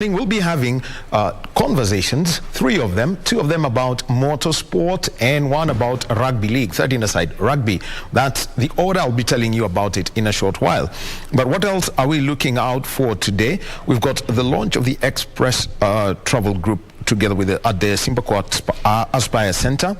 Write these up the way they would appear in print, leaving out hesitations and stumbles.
We'll be having conversations, three of them, two of them about motorsport and one about rugby league, 13-a-side rugby. That's the order. I'll be telling you about it in a short while. But what else are we looking out for today? We've got the launch of the Express Travel Group together with at the Simbako Aspire Center.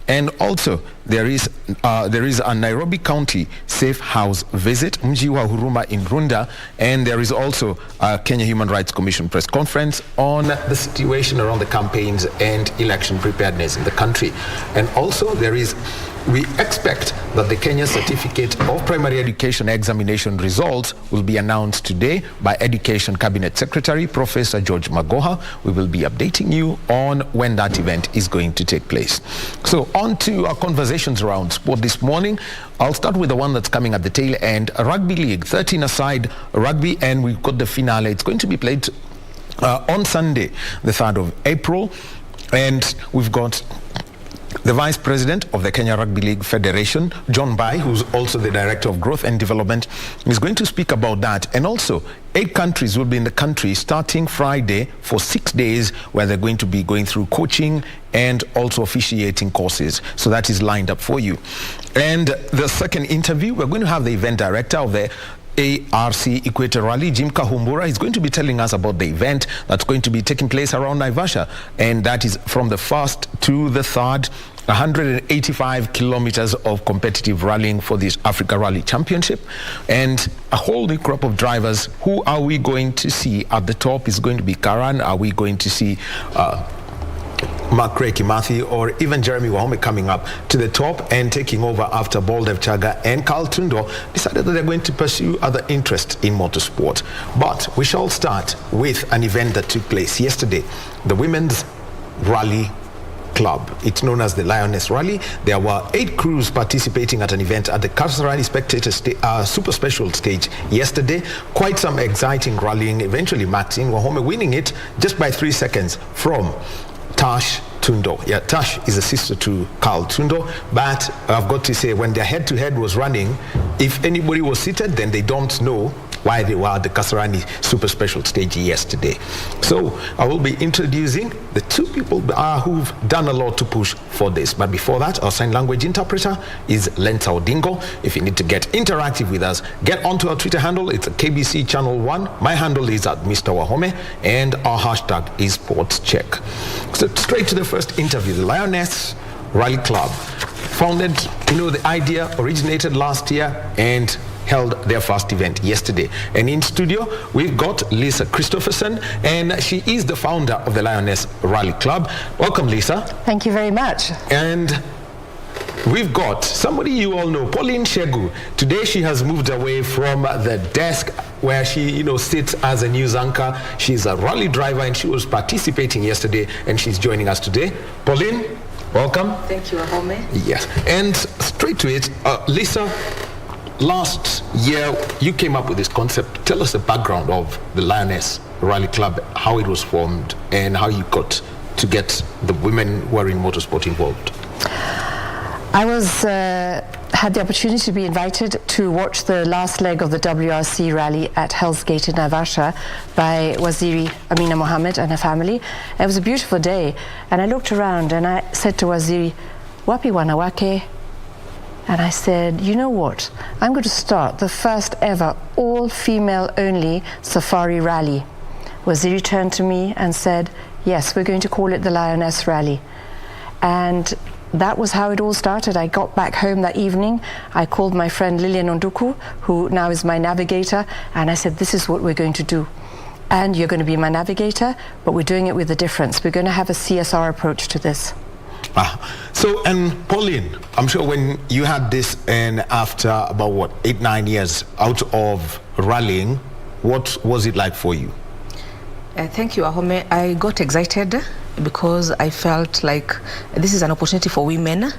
And also, there is a Nairobi County Safe House visit, Mji wa Huruma in Runda, and there is also a Kenya Human Rights Commission press conference on the situation around the campaigns and election preparedness in the country. And also, we expect that the Kenya Certificate of Primary Education examination results will be announced today by Education Cabinet Secretary Professor George Magoha. We will be updating you on when that event is going to take place. So on to our conversations around sport this morning. I'll start with the one that's coming at the tail end. Rugby League, 13-a-side rugby, and we've got the finale. It's going to be played on Sunday, the 3rd of April, and we've got the Vice President of the Kenya Rugby League Federation, John Bai, who's also the Director of Growth and Development, is going to speak about that. And also, 8 countries will be in the country starting Friday for 6 days, where they're going to be going through coaching and also officiating courses. So that is lined up for you. And the second interview, we're going to have the event director of the ARC Equator Rally, Jim Kahumbura. He's going to be telling us about the event that's going to be taking place around Naivasha, and that is from the 1st to the 3rd, 185 kilometers of competitive rallying for this Africa Rally Championship, and a whole new crop of drivers. Who are we going to see at the top? Is going to be Karan? Are we going to see Mark Kimathi or even Jeremy Wahome coming up to the top and taking over after Baldev Chaga and Carl Tundo decided that they're going to pursue other interests in motorsport? But we shall start with an event that took place yesterday, the Women's Rally Club. It's known as the Lioness Rally. There were 8 crews participating at an event at the Kasarani Spectator Super Special stage yesterday. Quite some exciting rallying, eventually Maxine Wahome winning it just by 3 seconds from Tash Tundo. Yeah, Tash is a sister to Carl Tundo, but I've got to say, when their head-to-head was running, if anybody was seated, then they don't know why they were at the Kasarani Super Special stage yesterday. So I will be introducing the 2 people who've done a lot to push for this. But before that, our sign language interpreter is Lenta Odingo. If you need to get interactive with us, get onto our Twitter handle. It's a KBC Channel 1. My handle is at Mr. Wahome, and our hashtag is SportsCheck. So straight to the first interview. The Lioness Rally Club, founded, the idea originated last year and held their first event yesterday. And in studio, we've got Lisa Christopherson, and she is the founder of the Lioness Rally Club. Welcome, Lisa. Thank you very much. And we've got somebody you all know, Pauline Shegu. Today she has moved away from the desk where she, sits as a news anchor. She's a rally driver, and she was participating yesterday, and she's joining us today. Pauline, welcome. Thank you, Wahome. Yes. And straight to it, Lisa, last year, you came up with this concept. Tell us the background of the Lioness Rally Club, how it was formed, and how you got to get the women who are in motorsport involved. I had the opportunity to be invited to watch the last leg of the WRC rally at Hell's Gate in Naivasha by Waziri Amina Mohammed and her family. It was a beautiful day, and I looked around and I said to Waziri, "Wapi wanawake?" And I said, you know what? I'm going to start the first ever all-female only safari rally. Waziri turned to me and said, yes, we're going to call it the Lioness Rally. And that was how it all started. I got back home that evening. I called my friend Lilian Onduku, who now is my navigator, and I said, this is what we're going to do. And you're going to be my navigator, but we're doing it with a difference. We're going to have a CSR approach to this. So, and Pauline, I'm sure when you had this, and after about 8-9 years out of rallying, what was it like for you? Thank you, Wahome. I got excited because I felt like this is an opportunity for women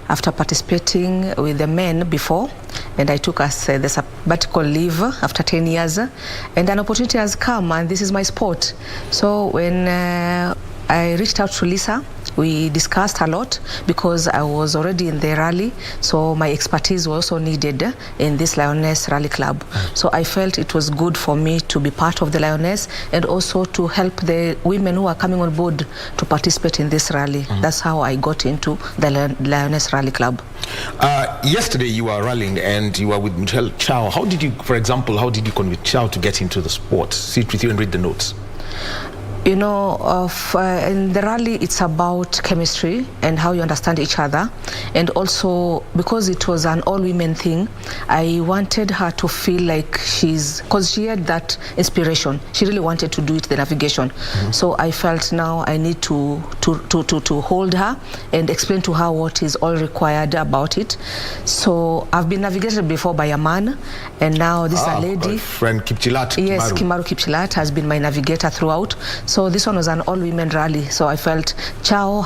after participating with the men before, and I took the sabbatical leave after 10 years, and an opportunity has come, and this is my sport. So when I reached out to Lisa, We discussed a lot because I was already in the rally, so my expertise was also needed in this Lioness Rally Club. So I felt it was good for me to be part of the Lioness and also to help the women who are coming on board to participate in this rally. That's how I got into the Lioness Rally Club. Yesterday you were rallying and you were with Michelle Chow. How did you, for example, how did you convince Chow to get into the sport? Sit with you and read the notes. You know, in the rally, it's about chemistry and how you understand each other. And also, because it was an all-women thing, I wanted her to feel like because she had that inspiration. She really wanted to do it, the navigation. So I felt now I need to hold her and explain to her what is all required about it. So I've been navigated before by a man, and now this is a lady. Friend Kipchilat. Yes, Kimaru Kipchilat has been my navigator throughout. So this one was an all-women rally. So I felt Chow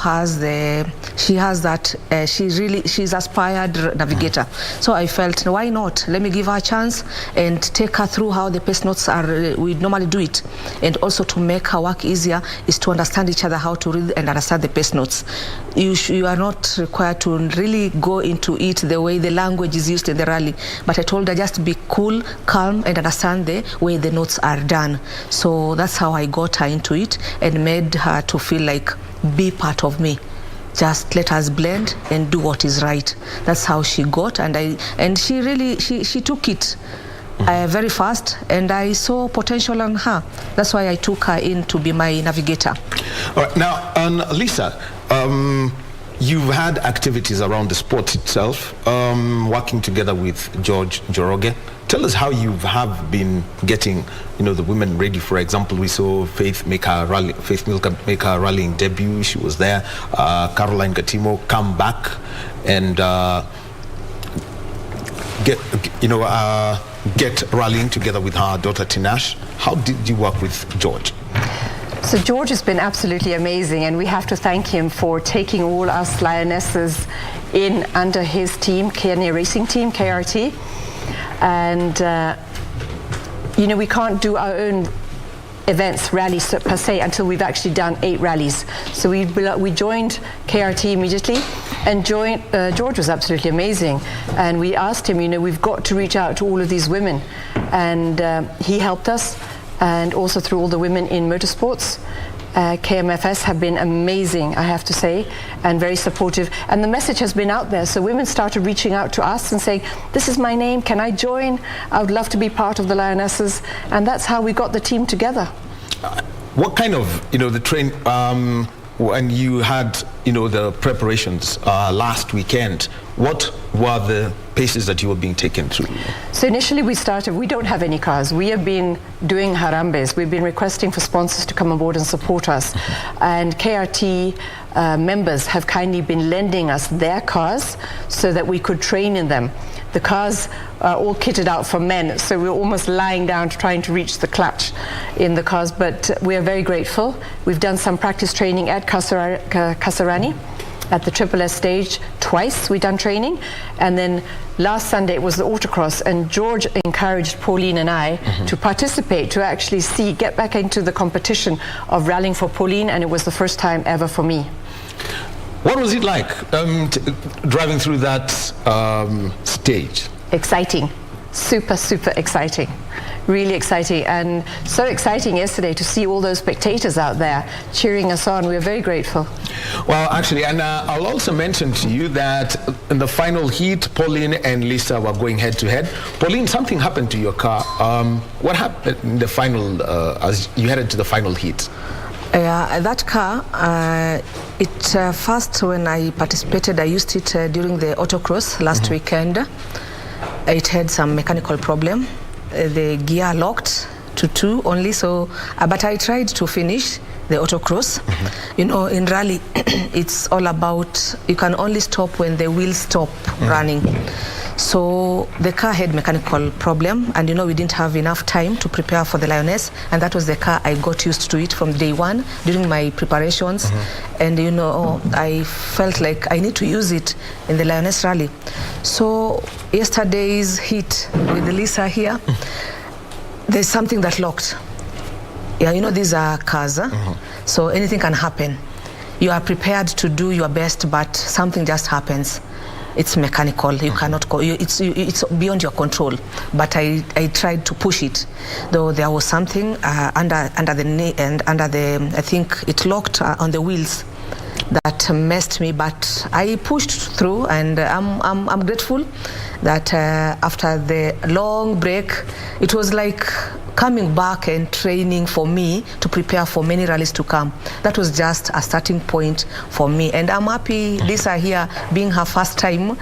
she's aspired navigator. So I felt, why not? Let me give her a chance and take her through how the pace notes are, we normally do it. And also to make her work easier is to understand each other, how to read and understand the pace notes. You are not required to really go into it the way the language is used in the rally. But I told her just be cool, calm, and understand the way the notes are done. So that's how I got her into it and made her to feel like be part of me. Just let us blend and do what is right. That's how she got, and she really took it very fast, and I saw potential in her. That's why I took her in to be my navigator. All right, now, Lisa, you've had activities around the sport itself, working together with George Njoroge. Tell us how you have been getting, the women ready. For example, we saw Faith make her rallying debut. She was there. Caroline Gatimo come back and get rallying together with her daughter Tinash. How did you work with George? So George has been absolutely amazing, and we have to thank him for taking all us Lionesses in under his team, Kenya Racing Team, KRT. And we can't do our own events, rallies per se, until we've actually done 8 rallies. So we joined KRT immediately, and George was absolutely amazing. And we asked him, we've got to reach out to all of these women, and he helped us, and also through all the women in motorsports. KMFS have been amazing, I have to say, and very supportive. And the message has been out there, so women started reaching out to us and saying, this is my name, can I join? I would love to be part of the Lionesses. And that's how we got the team together. What kind of, the train, when you had, the preparations last weekend, what were the paces that you were being taken through? So initially we don't have any cars. We have been doing harambes. We've been requesting for sponsors to come on board and support us. And KRT members have kindly been lending us their cars so that we could train in them. The cars are all kitted out for men, so we're almost lying down trying to reach the clutch in the cars, but we are very grateful. We've done some practice training at Kasarani, at the Triple S stage twice. We've done training, and then last Sunday it was the autocross, and George encouraged Pauline and I to participate, to actually get back into the competition of rallying for Pauline, and it was the first time ever for me. What was it like driving through that stage? Exciting. Super, super exciting. Really exciting, and so exciting yesterday to see all those spectators out there cheering us on. We are very grateful. Well, actually, and I'll also mention to you that in the final heat, Pauline and Lisa were going head to head. Pauline, something happened to your car. What happened in the final, as you headed to the final heat? That car, first when I participated, I used it during the autocross last weekend. It had some mechanical problem. The gear locked to 2 only, so but I tried to finish the autocross. In rally it's all about, you can only stop when the wheels stop running. So the car had mechanical problem, and we didn't have enough time to prepare for the Lioness, and that was the car I got used to it from day one during my preparations. And I felt like I need to use it in the Lioness rally. So yesterday's heat with Lisa here, there's something that locked. These are cars, so anything can happen. you are prepared to do your best, but something just happens. It's mechanical. You cannot go. It's beyond your control. But I tried to push it, though there was something under the knee and under the, I think it locked on the wheels, that messed me. But I pushed through, and I'm grateful that after the long break, it was like coming back and training for me to prepare for many rallies to come. That was just a starting point for me, and I'm happy Lisa here, being her first time,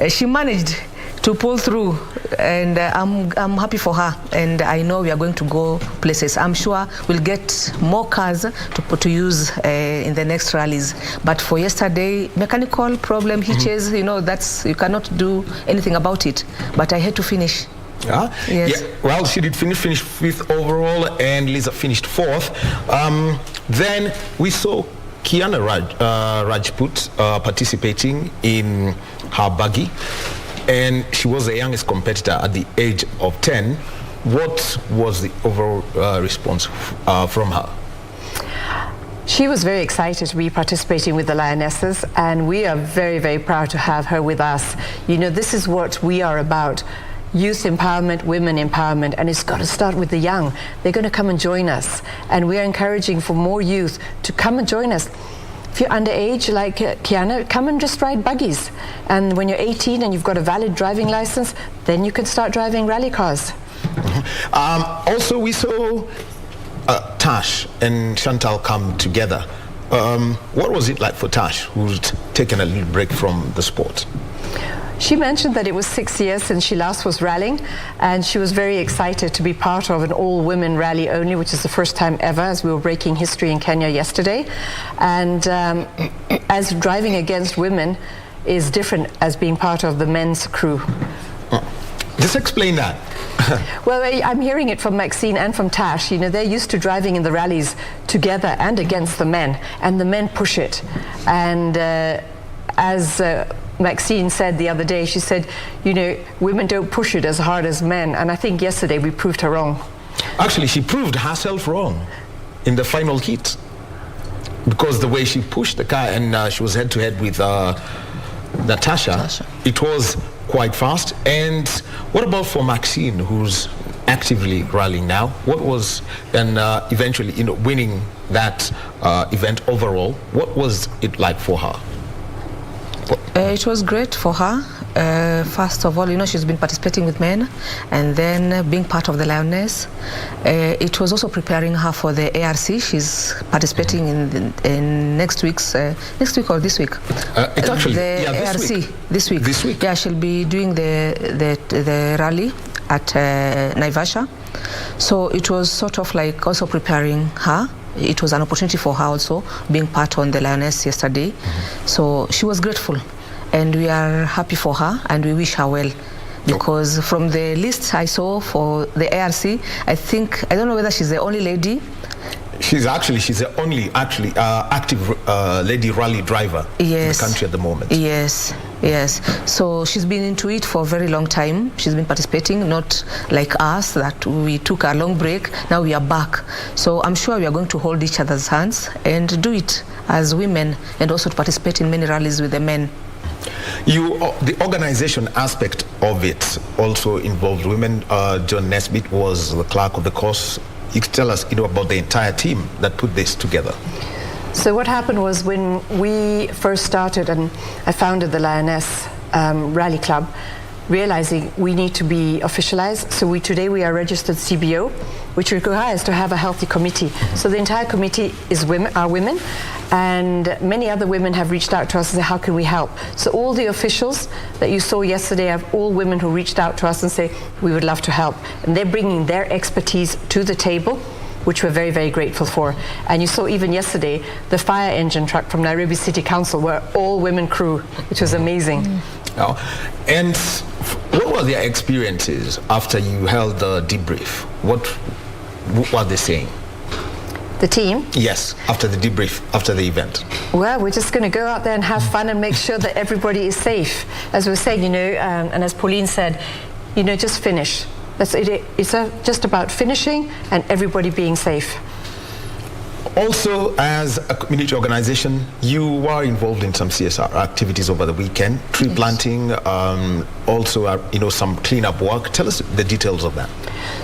she managed to pull through, and I'm happy for her, and I know we are going to go places. I'm sure we'll get more cars to use in the next rallies. But for yesterday, mechanical problem, hitches, you know, you cannot do anything about it. But I had to finish. Yeah. Yes. Yeah. Well, she did finish fifth overall, and Lisa finished fourth. Then we saw Kiana Rajput participating in her buggy, and she was the youngest competitor at the age of 10. What was the overall response from her? She was very excited to be participating with the Lionesses, and we are very, very proud to have her with us. You know, this is what we are about. Youth empowerment, women empowerment, and it's got to start with the young. They're going to come and join us, and we are encouraging for more youth to come and join us. If you're underage like Kiana, come and just ride buggies, and when you're 18 and you've got a valid driving license, then you can start driving rally cars. Also, we saw Tash and Chantal come together. What was it like for Tash, who's taken a little break from the sport? She mentioned that it was 6 years since she last was rallying, and she was very excited to be part of an all-women rally only, which is the first time ever, as we were breaking history in Kenya yesterday. And as driving against women is different as being part of the men's crew. Just explain that. Well, I'm hearing it from Maxine and from Tash. You know, they're used to driving in the rallies together and against the men, and the men push it. And as Maxine said the other day, she said, you know, women don't push it as hard as men, and I think yesterday we proved her wrong. Actually, she proved herself wrong in the final heat, because the way she pushed the car, and she was head-to-head with Natasha, it was quite fast. And what about for Maxine, who's actively rallying now? What was, and eventually, you know, winning that event overall, what was it like for her? It was great for her. First of all, you know, she's been participating with men, and then being part of the Lioness. It was also preparing her for the ARC. She's participating in next week or this week? It's actually the ARC this week. This week. Yeah, she'll be doing the rally at Naivasha. So it was sort of like also preparing her. It was an opportunity for her also, being part on the Lioness yesterday. So she was grateful, and we are happy for her, and we wish her well. Because from the list I saw for the ARC, I don't know whether she's the only lady. She's the only active lady rally driver in the country at the moment. Yes. So she's been into it for a very long time. She's been participating, not like us, that we took a long break. Now we are back. So I'm sure we are going to hold each other's hands and do it as women, and also to participate in many rallies with the men. The organization aspect of it also involved women. John Nesbitt was the clerk of the course. You could tell us, you know, about the entire team that put this together. So what happened was, when we first started and I founded the Lioness Rally Club, realizing we need to be officialized. So today we are registered CBO, which requires to have a healthy committee. So the entire committee are women, and many other women have reached out to us and said, how can we help? So all the officials that you saw yesterday are all women who reached out to us and say, we would love to help. And they're bringing their expertise to the table, which we're very, very grateful for. And you saw even yesterday, the fire engine truck from Nairobi City Council were all women crew, which was amazing. And what were their experiences after you held the debrief? What were they saying? The team? Yes, after the debrief, after the event. Well, we're just going to go out there and have fun and make sure that everybody is safe. As we were saying, you know, and as Pauline said, you know, just finish. That's it. It's just about finishing and everybody being safe. Also, as a community organization, you are involved in some CSR activities over the weekend, tree planting, also, some cleanup work. Tell us the details of that.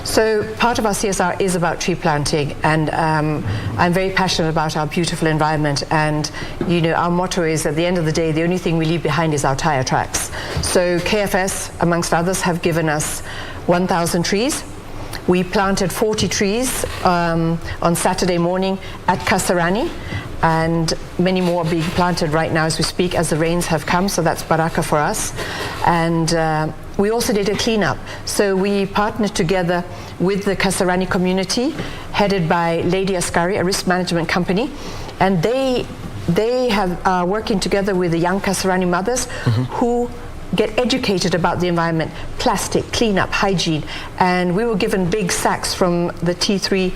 So part of our CSR is about tree planting, and I'm very passionate about our beautiful environment. And our motto is, at the end of the day, the only thing we leave behind is our tire tracks. So KFS, amongst others, have given us 1,000 trees. We planted 40 trees on Saturday morning at Kasarani, and many more are being planted right now as we speak, as the rains have come, so that's baraka for us. And we also did a cleanup. So we partnered together with the Kasarani community, headed by Lady Askari, a risk management company, and they are working together with the young Kasarani mothers who get educated about the environment, plastic, cleanup, hygiene. And we were given big sacks from the T3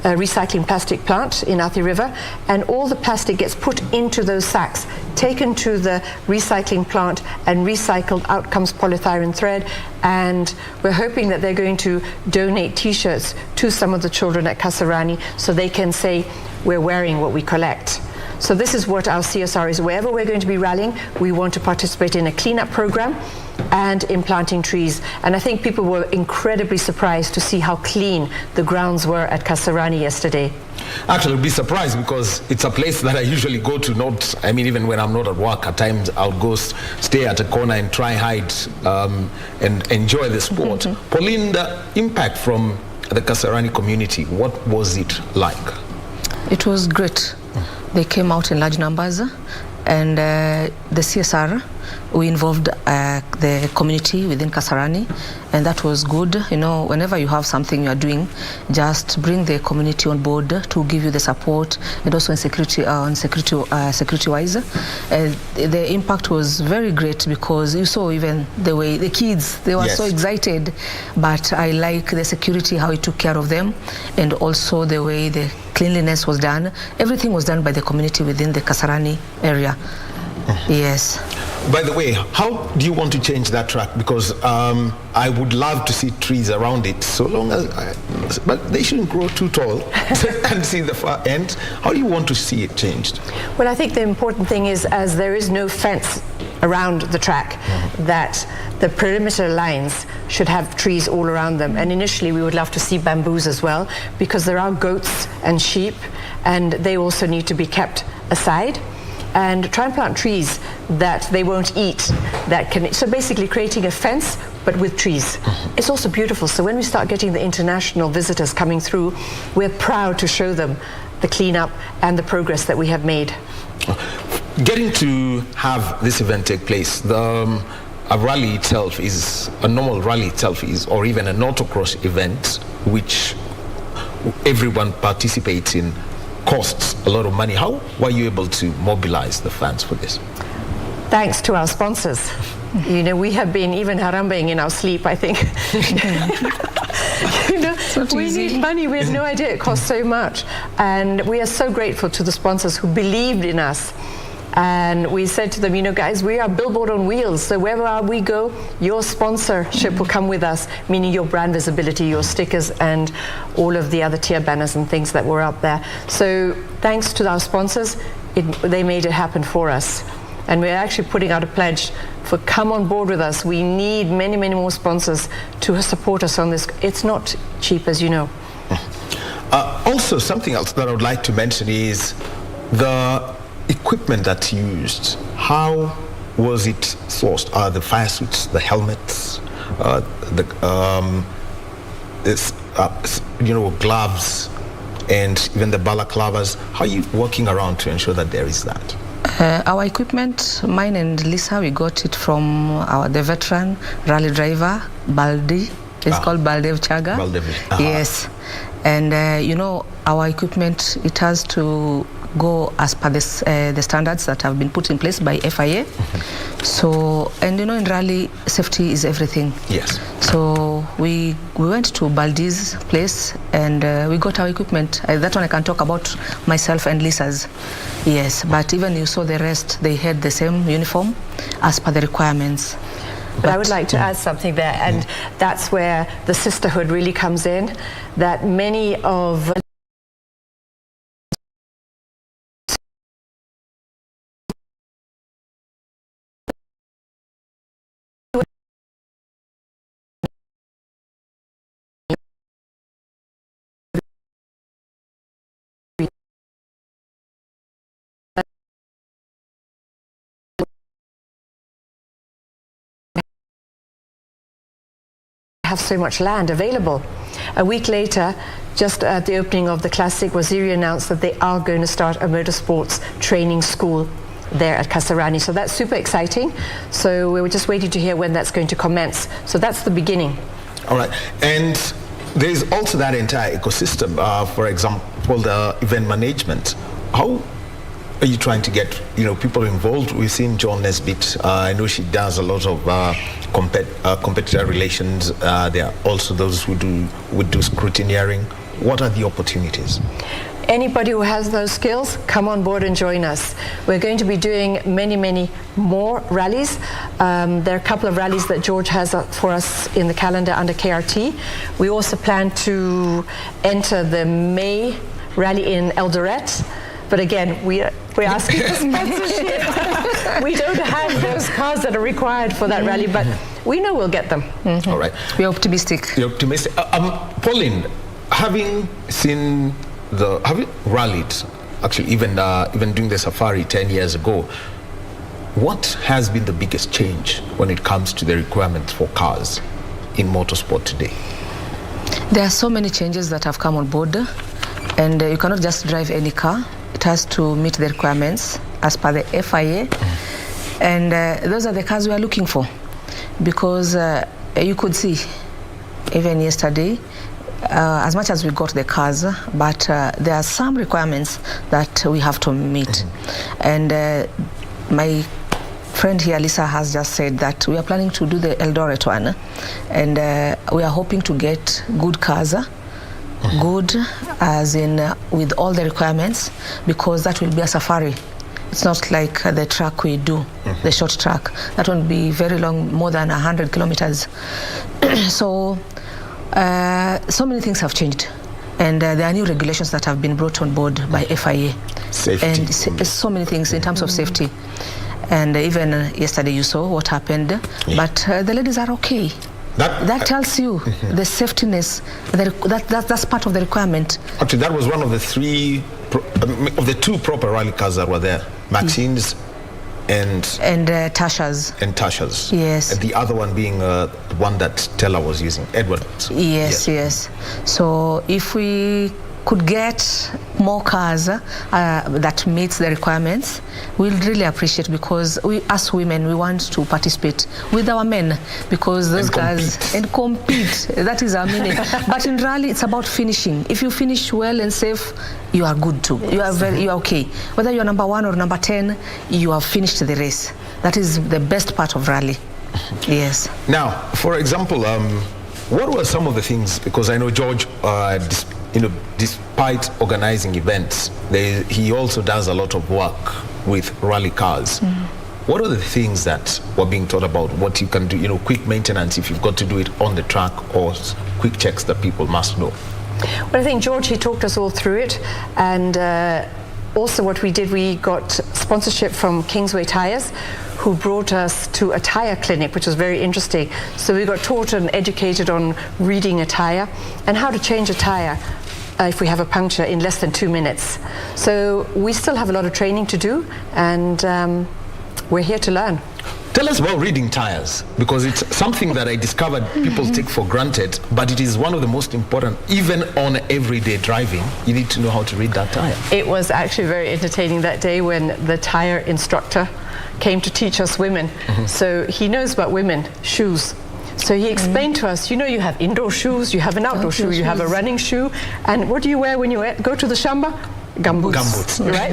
recycling plastic plant in Athi River, and all the plastic gets put into those sacks, taken to the recycling plant, and recycled. Out comes polyethylene thread, and we're hoping that they're going to donate t-shirts to some of the children at Kasarani so they can say, we're wearing what we collect. So this is what our CSR is. Wherever we're going to be rallying, we want to participate in a cleanup program and in planting trees. And I think people were incredibly surprised to see how clean the grounds were at Kasarani yesterday. Actually, I'd be surprised because it's a place that I usually go to, even when I'm not at work, at times I'll go stay at a corner and try hide and enjoy the sport. Pauline, the impact from the Kasarani community, what was it like? It was great. They came out in large numbers, and the CSR, we involved the community within Kasarani, and that was good. Whenever you have something you are doing, just bring the community on board to give you the support, and also in security-wise. The impact was very great because you saw even the way the kids, they were so excited, but I like the security, how it took care of them, and also the way the cleanliness was done. Everything was done by the community within the Kasarani area. Yes. By the way, how do you want to change that track? Because I would love to see trees around it, so long as, but they shouldn't grow too tall and see the far end. How do you want to see it changed? Well, I think the important thing is, as there is no fence around the track, that the perimeter lines should have trees all around them. And initially we would love to see bamboos as well, because there are goats and sheep, and they also need to be kept aside. And try and plant trees that they won't eat, so basically creating a fence but with trees. It's also beautiful, so when we start getting the international visitors coming through, we're proud to show them the cleanup and the progress that we have made. Getting to have this event take place, a rally itself is, a normal rally itself is, or even an autocross event, which everyone participates in, costs a lot of money. How were you able to mobilize the fans for this? Thanks to our sponsors. We have been even harambeing in our sleep, I think. We need money. We had no idea it cost so much. And we are so grateful to the sponsors who believed in us. And we said to them, guys, we are billboard on wheels, so wherever we go, your sponsorship will come with us, meaning your brand visibility, your stickers, and all of the other tier banners and things that were up there. So thanks to our sponsors, they made it happen for us. And we're actually putting out a pledge for come on board with us. We need many, many more sponsors to support us on this. It's not cheap, as you know. Also, something else that I would like to mention is the equipment that's used. How was it sourced? The fire suits, the helmets, gloves, and even the balaclavas. How are you working around to ensure that there is that? Our equipment, mine and Lisa, we got it from the veteran rally driver, Baldi. It's called Baldev Chaga. Baldev. Yes. And our equipment, it has to go as per the standards that have been put in place by FIA. So, and in rally, safety is everything. Yes. So we went to Baldi's place and we got our equipment. That one I can talk about myself and Lisa's. Yes, but even you saw the rest, they had the same uniform as per the requirements. But I would like to add something there, and that's where the sisterhood really comes in, that many of have so much land available. A week later, just at the opening of the Classic, Waziri announced that they are going to start a motorsports training school there at Kasarani. So that's super exciting. So we were just waiting to hear when that's going to commence. So that's the beginning. All right. And there's also that entire ecosystem, for example, the event management. How are you trying to get people involved? We've seen John Nesbitt. I know she does a lot of competitor relations. There are also those who would do scrutineering. What are the opportunities? Anybody who has those skills, come on board and join us. We're going to be doing many, many more rallies. There are a couple of rallies that George has for us in the calendar under KRT. We also plan to enter the May rally in Eldoret. But again, we're asking for sponsorship. We don't have those cars that are required for that rally, but we know we'll get them. All right. We're optimistic. You're optimistic. Pauline, having rallied, actually even doing the safari 10 years ago, what has been the biggest change when it comes to the requirements for cars in motorsport today? There are so many changes that have come on board, and you cannot just drive any car. It has to meet the requirements as per the FIA, and those are the cars we are looking for, because you could see even yesterday, as much as we got the cars, but there are some requirements that we have to meet. And my friend here, Lisa, has just said that we are planning to do the Eldoret one, and we are hoping to get good cars, good as in with all the requirements, because that will be a safari. It's not like the track we do, the short track. That won't be very long, more than 100 kilometers. So many things have changed, and there are new regulations that have been brought on board by FIA. Safety. And so many things in terms of safety. And even yesterday you saw what happened, but the ladies are okay. That tells you the safetiness, that's part of the requirement. Actually, that was one of the two proper rally cars that were there. Maxine's and Tasha's. And Tasha's. Yes. And the other one being the one that Stella was using, Edward. Yes. So if we could get more cars that meets the requirements, we'll really appreciate, because we, as women, we want to participate with our men, because those guys and compete. That is our meaning. But in rally, it's about finishing. If you finish well and safe, you are good too. You are okay. Whether you're number 1 or number 10, you have finished the race. That is the best part of rally. Yes. Now, for example, what were some of the things? Because I know George, despite organizing events, he also does a lot of work with rally cars. What are the things that were being taught about what you can do, quick maintenance if you've got to do it on the track, or quick checks that people must know? Well, I think George, he talked us all through it, and also what we did, we got sponsorship from Kingsway Tires, who brought us to a tire clinic, which was very interesting. So we got taught and educated on reading a tire and how to change a tire if we have a puncture in less than 2 minutes. So we still have a lot of training to do, and we're here to learn. Tell us about reading tires, because it's something that I discovered people take for granted, but it is one of the most important. Even on everyday driving, you need to know how to read that tire. It was actually very entertaining that day when the tire instructor came to teach us women. So he knows about women, shoes. So he explained to us, you have indoor shoes, you have an outdoor shoe, you have a running shoe, and what do you wear when you go to the shamba? Gumboots. Gumboots. Right?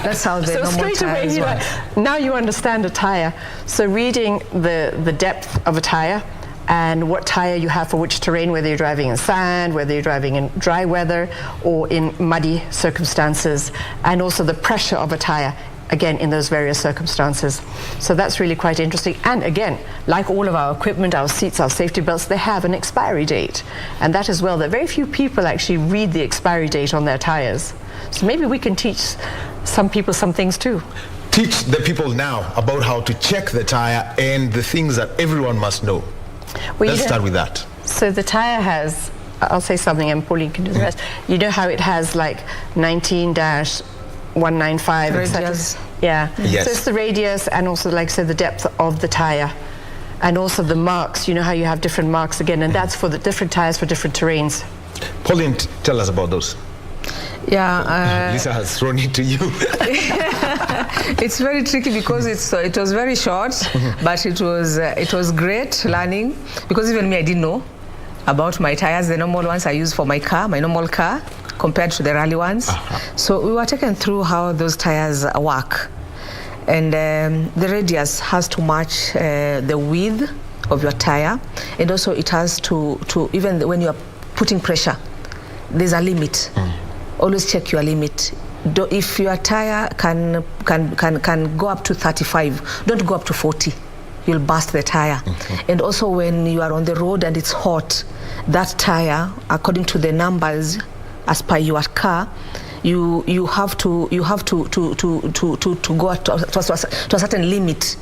That's how they so straight away, he's like, now you understand a tire. So reading the depth of a tire and what tire you have for which terrain, whether you're driving in sand, whether you're driving in dry weather or in muddy circumstances, and also the pressure of a tire, again, in those various circumstances. So that's really quite interesting. And again, like all of our equipment, our seats, our safety belts, they have an expiry date. And that as well, that very few people actually read the expiry date on their tires. So maybe we can teach some people some things too. Teach the people now about how to check the tire and the things that everyone must know. Well, let's start with that. So the tire has, I'll say something and Pauline can do the rest. You know how it has like 19-195, etc. Yeah. Yes. So it's the radius and also, like, so the depth of the tire. And also the marks, you know how you have different marks again, and that's for the different tires for different terrains. Pauline, tell us about those. Yeah, Lisa has thrown it to you. it's very tricky because it was very short, but it was great learning, because even me, I didn't know about my tires, the normal ones I use for my car, my normal car, compared to the rally ones. So we were taken through how those tires work, and the radius has to match the width of your tire, and also it has to even when you are putting pressure, there's a limit. Always check your limit. If your tire can go up to 35, don't go up to 40. You'll burst the tire. And also when you are on the road and it's hot, that tire, according to the numbers as per your car, you have to go to a certain limit.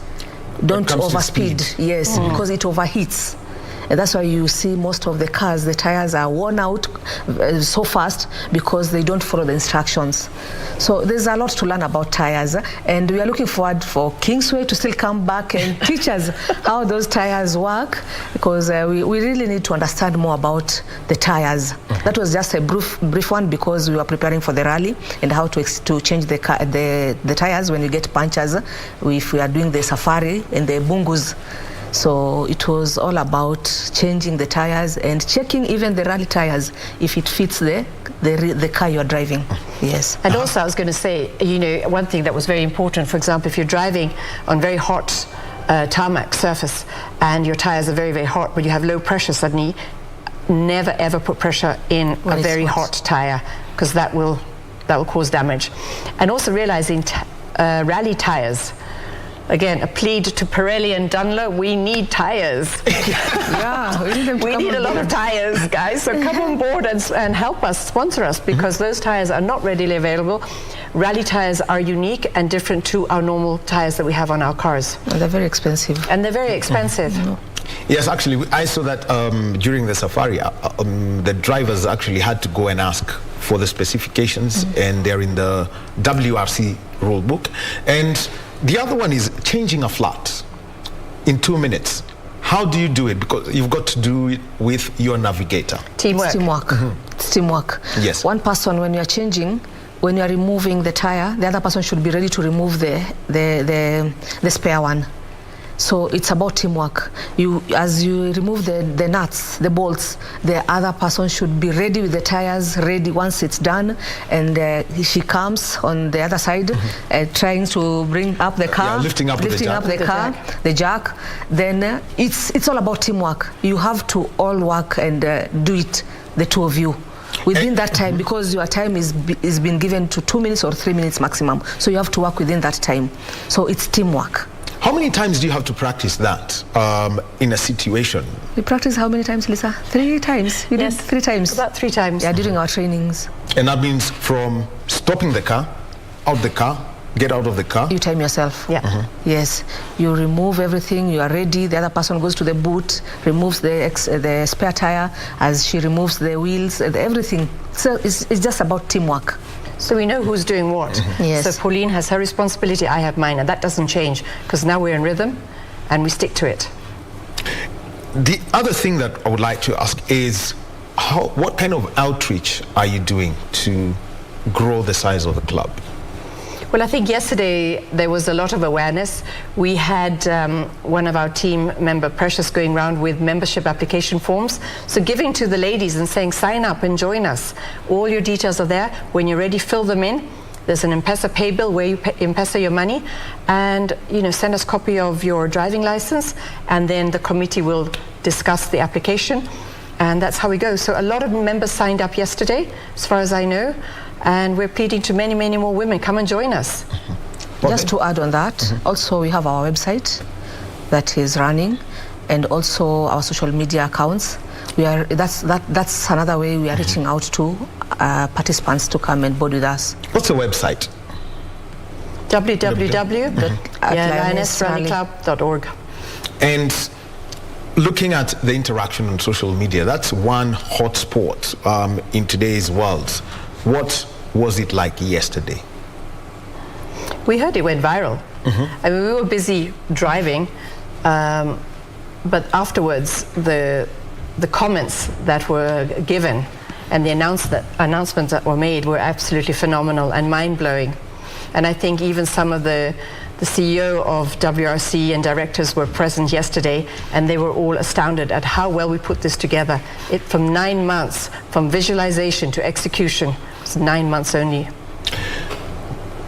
Don't overspeed. Yes, because it overheats. And that's why you see most of the cars, the tires are worn out so fast because they don't follow the instructions. So there's a lot to learn about tires, and we are looking forward for Kingsway to still come back and teach us how those tires work, because we really need to understand more about the tires. That was just a brief one, because we were preparing for the rally and how to change the tires when you get punctures, if we are doing the safari and the bungus. So it was all about changing the tires and checking even the rally tires if it fits the car you're driving. Yes. And also I was going to say, you know, one thing that was very important, for example, if you're driving on very hot tarmac surface and your tires are very, very hot, but you have low pressure suddenly, never ever put pressure in a very hot tire, because that will cause damage. And also realizing rally tires, again, a plead to Pirelli and Dunlop, we need tires. Yeah, we need a lot of tires, guys. So come on board and help us, sponsor us, because those tires are not readily available. Rally tires are unique and different to our normal tires that we have on our cars. And they're very expensive. And they're very expensive. Yes, actually, I saw that during the safari, the drivers actually had to go and ask for the specifications, and they're in the WRC rule book. And the other one is changing a flat in 2 minutes. How do you do it? Because you've got to do it with your navigator. Teamwork. It's teamwork. It's teamwork. Yes. One person, when you are changing, when you are removing the tire, the other person should be ready to remove the spare one. So it's about teamwork. As you remove the nuts, the bolts, the other person should be ready with the tires, ready once it's done, and she comes on the other side, trying to bring up the car, lifting up the car, the jack. Then it's all about teamwork. You have to all work and do it, the two of you, within that time, because your time is been given to 2 minutes or 3 minutes maximum. So you have to work within that time. So it's teamwork. How many times do you have to practice that in a situation? We practice how many times, Lisa? 3 times. We did 3 times. About 3 times. Yeah, during our trainings. And that means from stopping the car, out the car, get out of the car. You time yourself. Yeah. Yes. You remove everything. You are ready. The other person goes to the boot, removes the spare tire, as she removes the wheels, everything. So it's just about teamwork. So we know who's doing what. Yes. So Pauline has her responsibility, I have mine, and that doesn't change, because now we're in rhythm and we stick to it. The other thing that I would like to ask is, what kind of outreach are you doing to grow the size of the club? Well, I think yesterday there was a lot of awareness. We had one of our team member, Precious, going around with membership application forms. So giving to the ladies and saying, sign up and join us. All your details are there. When you're ready, fill them in. There's an M-Pesa pay bill where you M-Pesa your money, and send us a copy of your driving license, and then the committee will discuss the application, and that's how we go. So a lot of members signed up yesterday, as far as I know. And we're pleading to many, many more women, come and join us. Just to add on that, also we have our website that is running, and also our social media accounts. That's another way we are reaching out to participants to come and board with us. What's the website? www.lionessrunningclub.org. And looking at the interaction on social media, that's one hot spot in today's world. What was it like yesterday? We heard it went viral. I mean, we were busy driving, but afterwards, the comments that were given and the announcements that were made were absolutely phenomenal and mind-blowing. And I think even some of the CEO of WRC and directors were present yesterday, and they were all astounded at how well we put this together. From 9 months, from visualization to execution, it's 9 months only.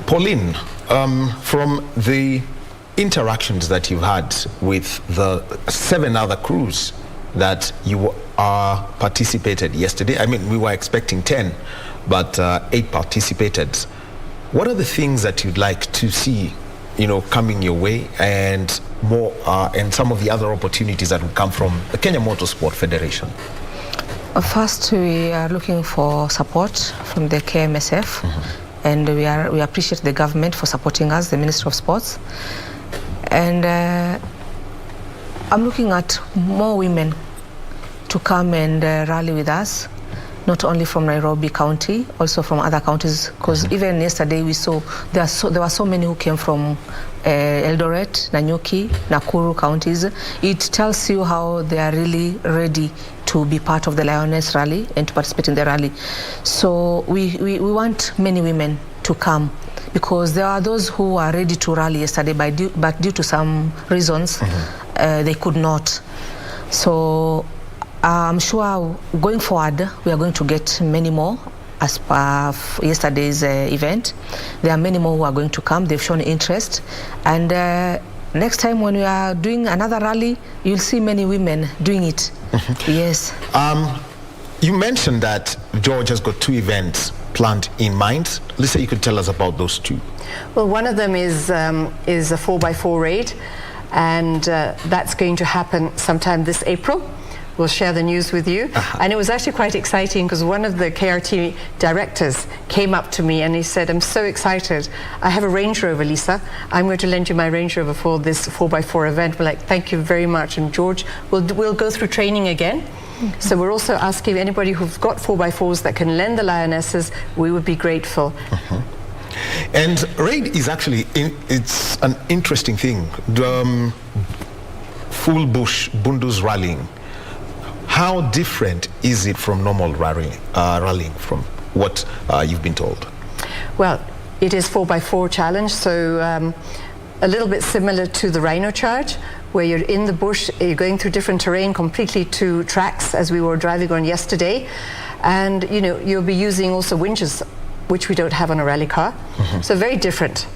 Pauline, from the interactions that you've had with the 7 other crews that you participated yesterday, I mean, we were expecting 10, but 8 participated. What are the things that you'd like to see, coming your way, and more, and some of the other opportunities that will come from the Kenya Motorsport Federation? First, we are looking for support from the KMSF, and we appreciate the government for supporting us, the Ministry of Sports. And I'm looking at more women to come and rally with us, not only from Nairobi County, also from other counties, because even yesterday we saw there were so many who came from Eldoret, Nanyuki, Nakuru counties. It tells you how they are really ready to be part of the Lioness rally and to participate in the rally. So we want many women to come, because there are those who are ready to rally yesterday, but due to some reasons, they could not. So I'm sure going forward, we are going to get many more as per yesterday's event. There are many more who are going to come. They've shown interest. And next time when we are doing another rally, you'll see many women doing it. Yes. You mentioned that George has got 2 events planned in mind. Lisa, you could tell us about those 2. Well, one of them is a 4x4 raid, and that's going to happen sometime this April. We'll share the news with you. And it was actually quite exciting because one of the KRT directors came up to me and he said, I'm so excited. I have a Range Rover, Lisa. I'm going to lend you my Range Rover for this 4x4 event. We're like, thank you very much. And George, we'll go through training again. So we're also asking anybody who's got 4x4s that can lend the Lionesses, we would be grateful. And raid is actually, it's an interesting thing. Full bush, Bundus rallying. How different is it from normal rallying from what you've been told? Well, it is 4x4 challenge, so a little bit similar to the Rhino charge, where you're in the bush, you're going through different terrain, completely 2 tracks, as we were driving on yesterday. And, you'll be using also winches, which we don't have on a rally car. So very different.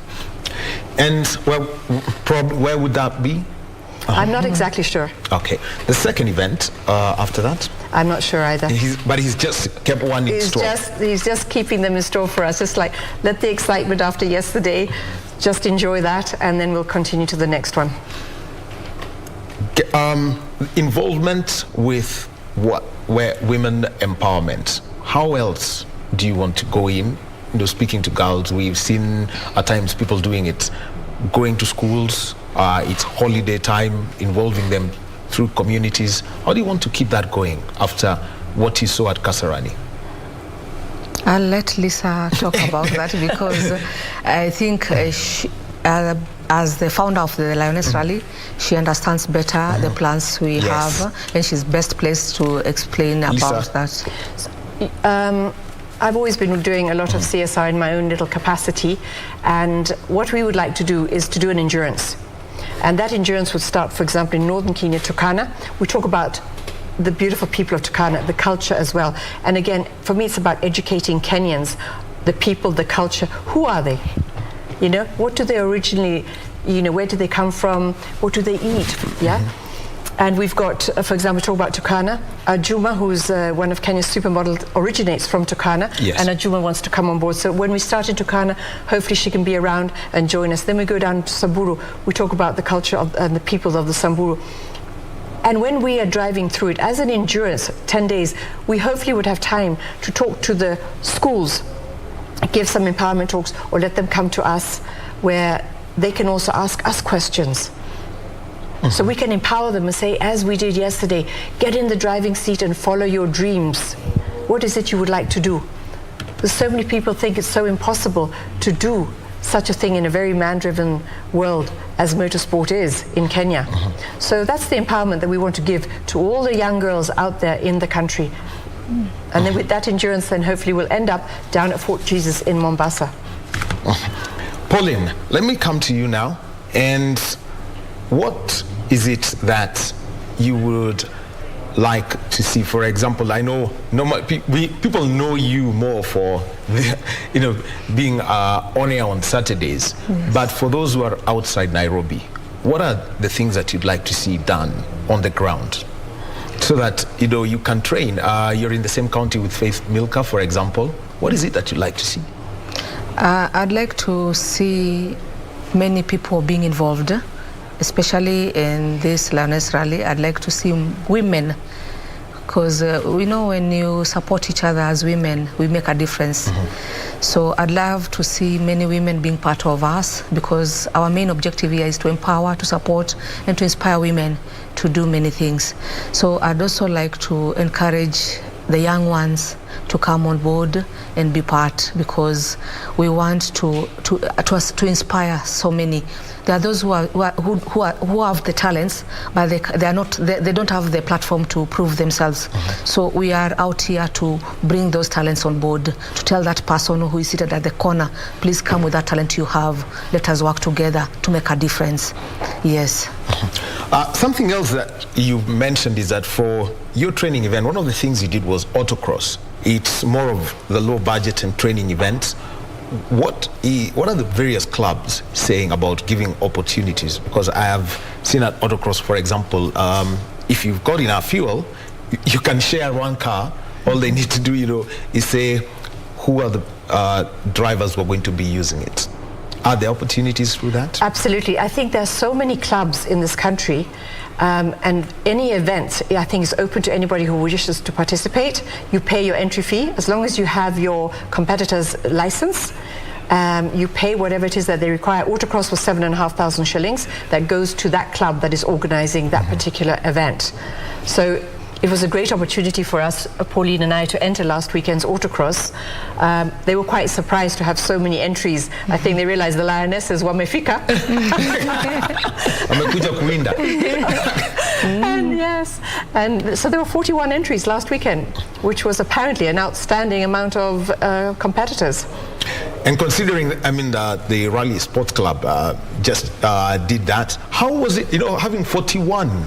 And, well, probably where would that be? I'm not exactly sure. Okay. The second event after that? I'm not sure either. But he's just kept one in store. He's just keeping them in store for us. It's like, let the excitement after yesterday, just enjoy that, and then we'll continue to the next one. Involvement with where women empowerment. How else do you want to go in? Speaking to girls, we've seen at times people doing it, going to schools. It's holiday time, involving them through communities. How do you want to keep that going after what you saw at Kasarani? I'll let Lisa talk about that, because I think she, as the founder of the Lioness Rally, she understands better the plans we have, and she's best placed to explain about that. I've always been doing a lot of CSR in my own little capacity, and what we would like to do is to do an endurance. And that endurance would start, for example, in northern Kenya, Turkana. We talk about the beautiful people of Turkana, the culture as well. And again, for me, it's about educating Kenyans, the people, the culture. Who are they? What do they originally, where do they come from? What do they eat? Yeah. And we've got, for example, talk about Turkana. Juma, who's one of Kenya's supermodels, originates from Turkana. Yes. And Juma wants to come on board. So when we start in Turkana, hopefully she can be around and join us. Then we go down to Samburu. We talk about the culture and the people of the Samburu. And when we are driving through it, as an endurance, 10 days, we hopefully would have time to talk to the schools, give some empowerment talks, or let them come to us where they can also ask us questions. So we can empower them and say, as we did yesterday, get in the driving seat and follow your dreams. What is it you would like to do? Because so many people think it's so impossible to do such a thing in a very man-driven world as motorsport is in Kenya. So that's the empowerment that we want to give to all the young girls out there in the country. And then with that endurance, then hopefully we'll end up down at Fort Jesus in Mombasa. Pauline, let me come to you now. And what is it that you would like to see? For example, I know people know you more for being on air on Saturdays. Yes. But for those who are outside Nairobi, what are the things that you'd like to see done on the ground so that you can train? You're in the same county with Faith Milka, for example. What is it that you'd like to see? I'd like to see many people being involved, especially in this Lioness rally. I'd like to see women, because we know when you support each other as women, we make a difference. So I'd love to see many women being part of us, because our main objective here is to empower, to support, and to inspire women to do many things. So I'd also like to encourage the young ones to come on board and be part, because we want to inspire so many. There are those who have the talents, but they don't have the platform to prove themselves. So we are out here to bring those talents on board, to tell that person who is seated at the corner, please come with that talent you have. Let us work together to make a difference. Yes. Something else that you mentioned is that for your training event, one of the things you did was autocross. It's more of the low budget and training events. What are the various clubs saying about giving opportunities? Because I have seen at autocross, for example, if you've got enough fuel, you can share one car. All they need to do, is say who are the drivers who are going to be using it. Are there opportunities through that? Absolutely. I think there's so many clubs in this country, and any event, I think, is open to anybody who wishes to participate. You pay your entry fee as long as you have your competitor's license. You pay whatever it is that they require. Autocross was 7,500 shillings. That goes to that club that is organizing that particular event. So it was a great opportunity for us, Pauline and I, to enter last weekend's autocross. They were quite surprised to have so many entries. I think they realized the Lionesses wamefika. Amekuja kuwinda. And yes, and so there were 41 entries last weekend, which was apparently an outstanding amount of competitors. And considering, the Rally Sports Club just did that, how was it, having 41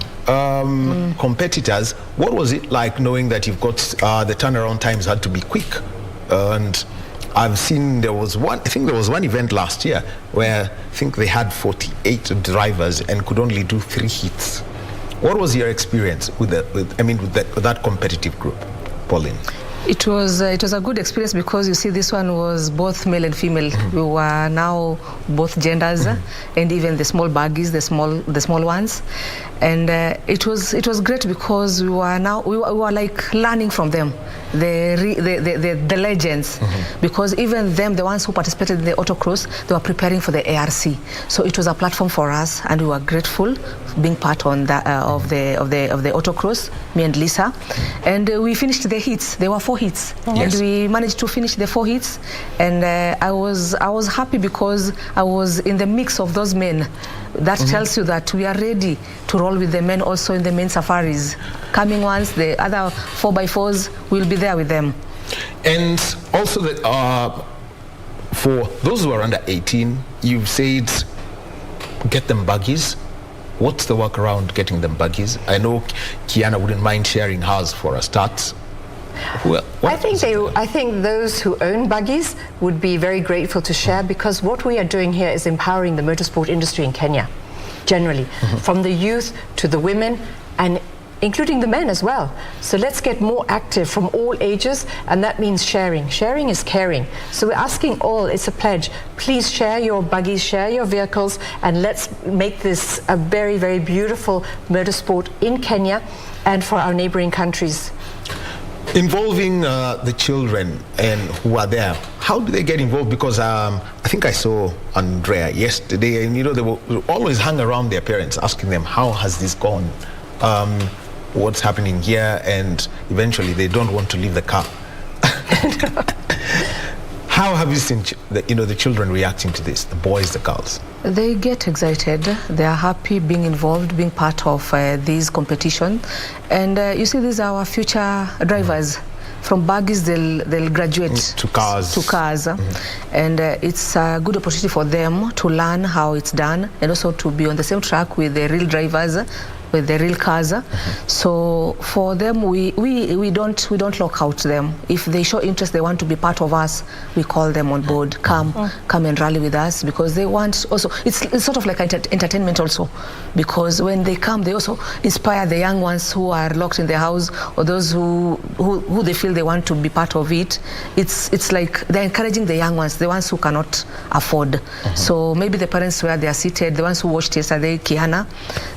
competitors? What was it like knowing that you've got the turnaround times had to be quick? And I've seen there was one event last year where I think they had 48 drivers and could only do 3 heats. What was your experience with that competitive group, Pauline? It was a good experience, because you see, this one was both male and female. We were now both genders, and even the small buggies, the small ones, and it was great, because we were like learning from them, the legends, because even them, the ones who participated in the autocross, they were preparing for the ARC. So it was a platform for us, and we were grateful being part of the autocross, me and Lisa, and we finished the heats. There were 4 heats, and we managed to finish the 4 heats, and I was happy, because I was in the mix of those men. That tells you that we are ready to roll with the men also in the main safaris. Coming ones, the other 4x4s, will be there with them. And also for those who are under 18, you've said get them buggies. What's the work around getting them buggies? I know Kiana wouldn't mind sharing hers for a start. I think those who own buggies would be very grateful to share, because what we are doing here is empowering the motorsport industry in Kenya, generally, from the youth to the women, and including the men as well. So let's get more active from all ages, and that means sharing. Sharing is caring. So we're asking all, it's a pledge, please share your buggies, share your vehicles, and let's make this a very, very beautiful motorsport in Kenya and for our neighboring countries. Involving the children and who are there, how do they get involved? Because I think I saw Andrea yesterday, and they will always hang around their parents, asking them, how has this gone? What's happening here? And eventually they don't want to leave the car. How have you seen the children reacting to this, the boys, the girls? They get excited. They are happy being involved, being part of this competition. And you see, these are our future drivers. From buggies, they'll graduate to cars. And it's a good opportunity for them to learn how it's done, and also to be on the same track with the real drivers, with the real cars. So for them, we don't lock out them. If they show interest, they want to be part of us, we call them on board. Come and rally with us, because they want also, it's sort of like entertainment also, because when they come, they also inspire the young ones who are locked in their house, or those who they feel they want to be part of it. It's like they're encouraging the young ones, the ones who cannot afford. So maybe the parents where they are seated, the ones who watched yesterday, Kiana,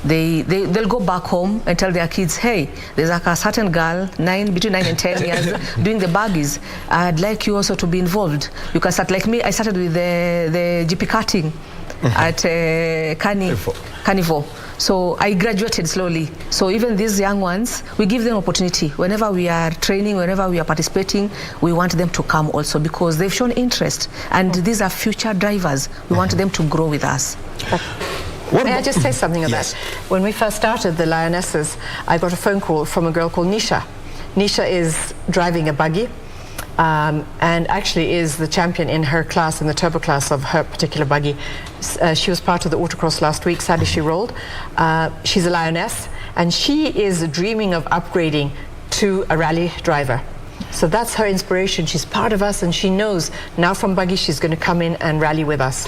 they'll go back home and tell their kids, hey, there's like a certain girl, between 9 and 10 years, doing the buggies. I'd like you also to be involved. You can start like me. I started with the GP karting at Carnival. So I graduated slowly. So even these young ones, we give them opportunity. Whenever we are training, whenever we are participating, we want them to come also, because they've shown interest. And these are future drivers. We want them to grow with us. May I just say something about that? When we first started the Lionesses, I got a phone call from a girl called Nisha. Nisha is driving a buggy and actually is the champion in her class, in the turbo class of her particular buggy. She was part of the autocross last week. Sadly, she rolled. She's a Lioness, and she is dreaming of upgrading to a rally driver. So that's her inspiration. She's part of us, and she knows now from buggy she's going to come in and rally with us.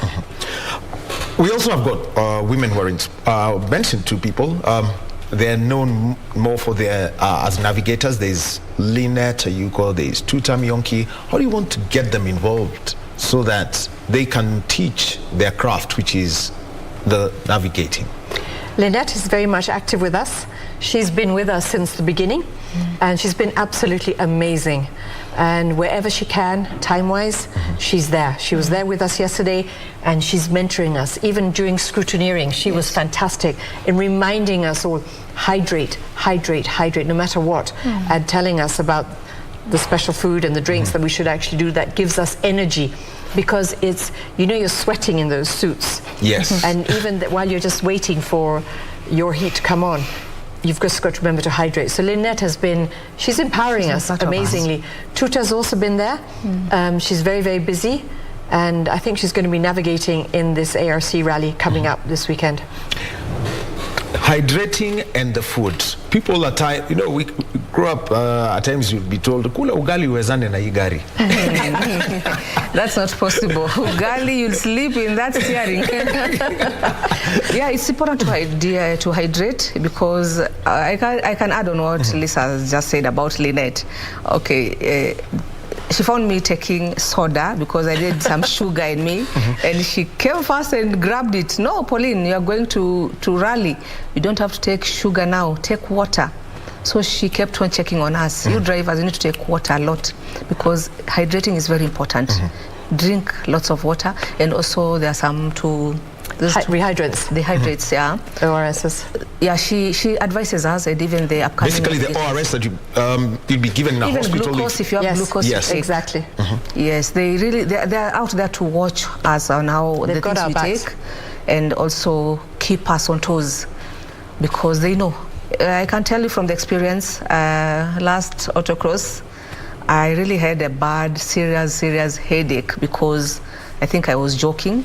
We also have got women who are mentioned two people. They're known more for their as navigators. There's Lynette, there's Tuta Mionki. How do you want to get them involved so that they can teach their craft, which is the navigating? Lynette is very much active with us. She's been with us since the beginning, and she's been absolutely amazing. And wherever she can, time-wise, she's there. She was there with us yesterday, and she's mentoring us. Even during scrutineering, she was fantastic in reminding us all, hydrate, hydrate, hydrate, no matter what, and telling us about the special food and the drinks that we should actually do that gives us energy. Because it's, you're sweating in those suits. Yes. And even while you're just waiting for your heat to come on, you've just got to remember to hydrate. So Lynette she's empowering us amazingly. Tuta's also been there. She's very, very busy. And I think she's going to be navigating in this ARC rally coming up this weekend. Hydrating and the food. People at times, we grew up, at times you'll be told, kula ugali uwezane na hii gari. That's not possible. Ugali, you'll sleep in that steering. Yeah, it's important to hydrate, because I can add on what Lisa just said about Lynette. Okay. She found me taking soda because I did some sugar in me, and she came fast and grabbed it. No, Pauline, you are going to rally. You don't have to take sugar now. Take water. So she kept on checking on us. You drivers, you need to take water a lot, because hydrating is very important. Drink lots of water, and also there are some rehydrants. The hydrates, yeah. ORSs. Yeah, she advises us, and even the upcoming. Basically, the ORS that you'll be given in a even hospital. Glucose, if you have glucose. Yes, exactly. Yes, they're out there to watch us on how the things we take, and also keep us on toes, because they know. I can tell you from the experience, last autocross, I really had a bad, serious headache, because I think I was joking.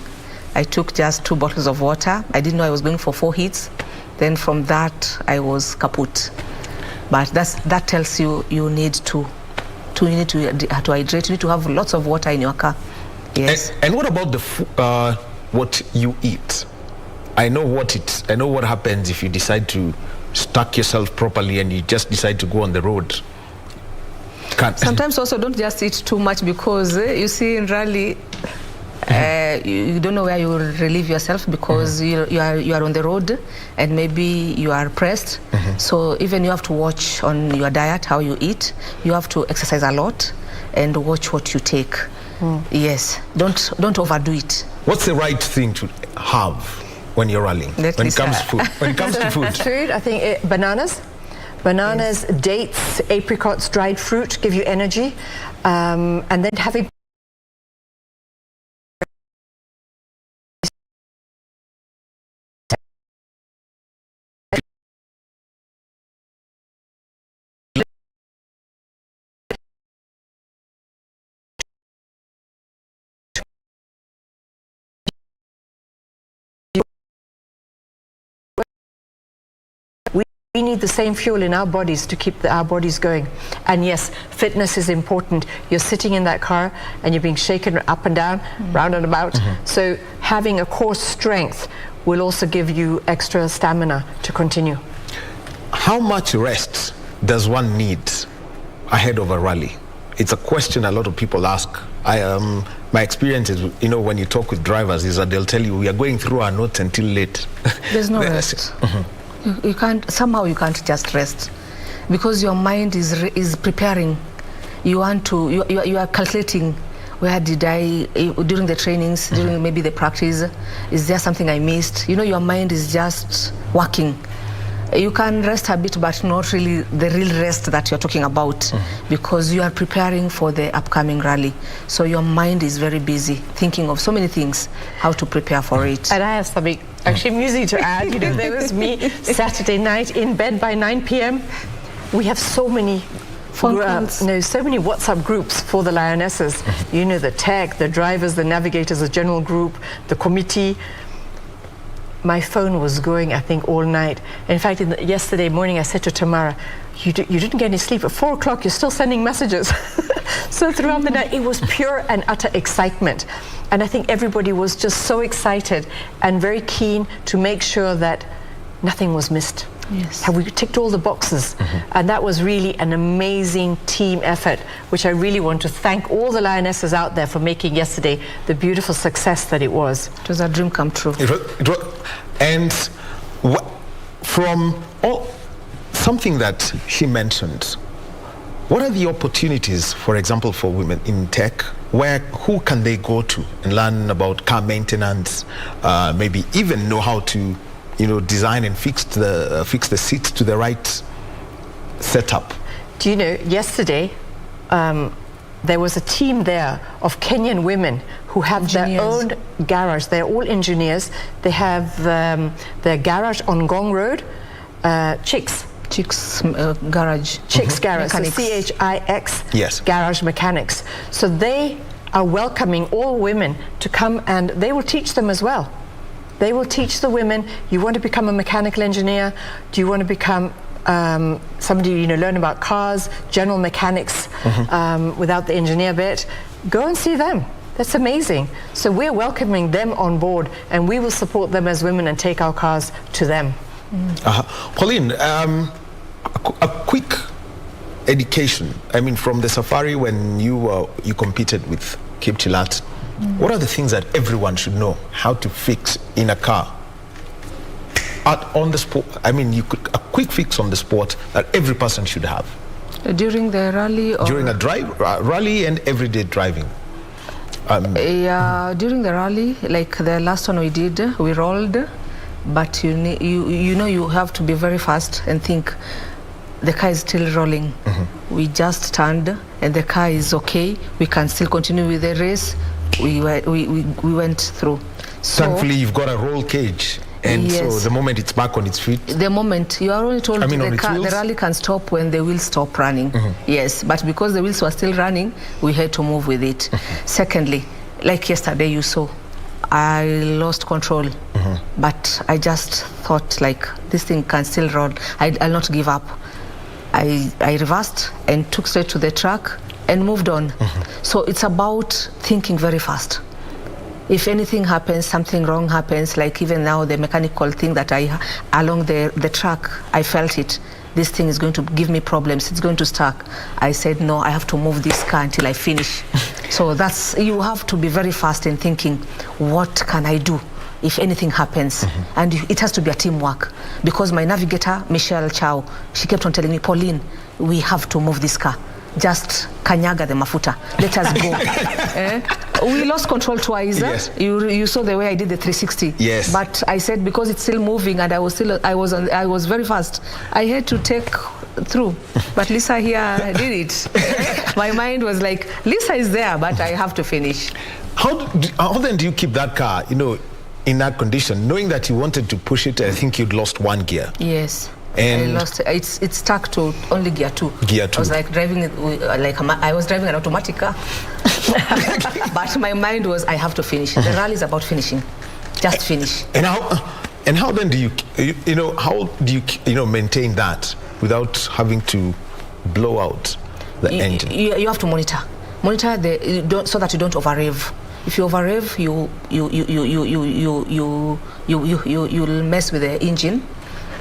I took just 2 bottles of water. I didn't know I was going for 4 hits. Then from that, I was kaput. But that tells you need to hydrate. You need to have lots of water in your car. Yes. And what about what you eat? I know what happens if you decide to stack yourself properly and you just decide to go on the road. Sometimes also don't just eat too much, because you see in rally, you don't know where you will relieve yourself, because you are on the road, and maybe you are pressed. So even you have to watch on your diet, how you eat. You have to exercise a lot and watch what you take. Yes, don't overdo it. What's the right thing to have when you're rallying? When it comes to food? Food, I think bananas. Bananas, dates, apricots, dried fruit give you energy, and then have a We need the same fuel in our bodies to keep our bodies going. And yes, fitness is important. You're sitting in that car and you're being shaken up and down, round and about. So having a core strength will also give you extra stamina to continue. How much rest does one need ahead of a rally? It's a question a lot of people ask. My experience is, when you talk with drivers, is that they'll tell you, we are going through our notes until late. There's no rest. You can't just rest, because your mind is preparing. You are calculating, where did I, during the trainings, during maybe the practice, is there something I missed? Your mind is just working. You can rest a bit, but not really the real rest that you're talking about, because you are preparing for the upcoming rally. So your mind is very busy thinking of so many things, how to prepare for it. And I have something actually amusing to add. There was me Saturday night in bed by 9 p.m. We have so many so many WhatsApp groups for the Lionesses. The tech, the drivers, the navigators, the general group, the committee. My phone was going, I think, all night. In fact, yesterday morning, I said to Tamara, you didn't get any sleep. At 4 o'clock, you're still sending messages. So throughout the night, it was pure and utter excitement. And I think everybody was just so excited and very keen to make sure that nothing was missed. Yes. Have we ticked all the boxes? And that was really an amazing team effort, which I really want to thank all the Lionesses out there for making yesterday the beautiful success that it was. It was a dream come true. And from something that she mentioned, what are the opportunities, for example, for women in tech? Who can they go to and learn about car maintenance, maybe even know how to design and fix the seats to the right setup? Do you know, yesterday there was a team there of Kenyan women who have their own garage. They're all engineers. They have their garage on Gong Road, Chicks Garage. Chicks Garage, so Mechanics. CHIX, Yes. Garage Mechanics. So they are welcoming all women to come, and they will teach them as well. They will teach the women, you want to become a mechanical engineer? Do you want to become somebody, learn about cars, general mechanics without the engineer bit? Go and see them. That's amazing. So we're welcoming them on board, and we will support them as women and take our cars to them. Pauline, a quick education. I mean, from the safari when you competed with Kipchilat, what are the things that everyone should know how to fix in a car? On the spot, I mean, a quick fix on the spot that every person should have. During the rally? Or during a rally and everyday driving. Yeah, during the rally, like the last one we did, we rolled, but you have to be very fast and think the car is still rolling. We just turned and the car is okay. We can still continue with the race. We went through. So, thankfully, you've got a roll cage. And yes. So the moment it's back on its feet? The moment, you are only told the rally can stop when the wheels stop running. Yes, but because the wheels were still running, we had to move with it. Secondly, like yesterday you saw, I lost control. But I just thought, like, this thing can still roll. I'll not give up. I reversed and took straight to the track and moved on. So it's about thinking very fast. If anything happens, something wrong happens, like even now the mechanical thing that along the track, I felt it. This thing is going to give me problems. It's going to stuck. I said, no, I have to move this car until I finish. So you have to be very fast in thinking, what can I do if anything happens? And it has to be a teamwork. Because my navigator, Michelle Chow, she kept on telling me, Pauline, we have to move this car. Just kanyaga the mafuta. Let us go. We lost control twice. Yes. You saw the way I did the 360. Yes. But I said because it's still moving and I was very fast. I had to take through. But Lisa here did it. My mind was like, Lisa is there, but I have to finish. How then do you keep that car, in that condition, knowing that you wanted to push it? I think you'd lost one gear. Yes. And I lost it. It's stuck to only gear 2. Gear 2. I was like driving it I was driving an automatic car. But my mind was, I have to finish. The rally is about finishing. Just finish. And And how then do you maintain that without having to blow out the engine? You have to monitor so that you don't over rev. If you over rev, you'll mess with the engine.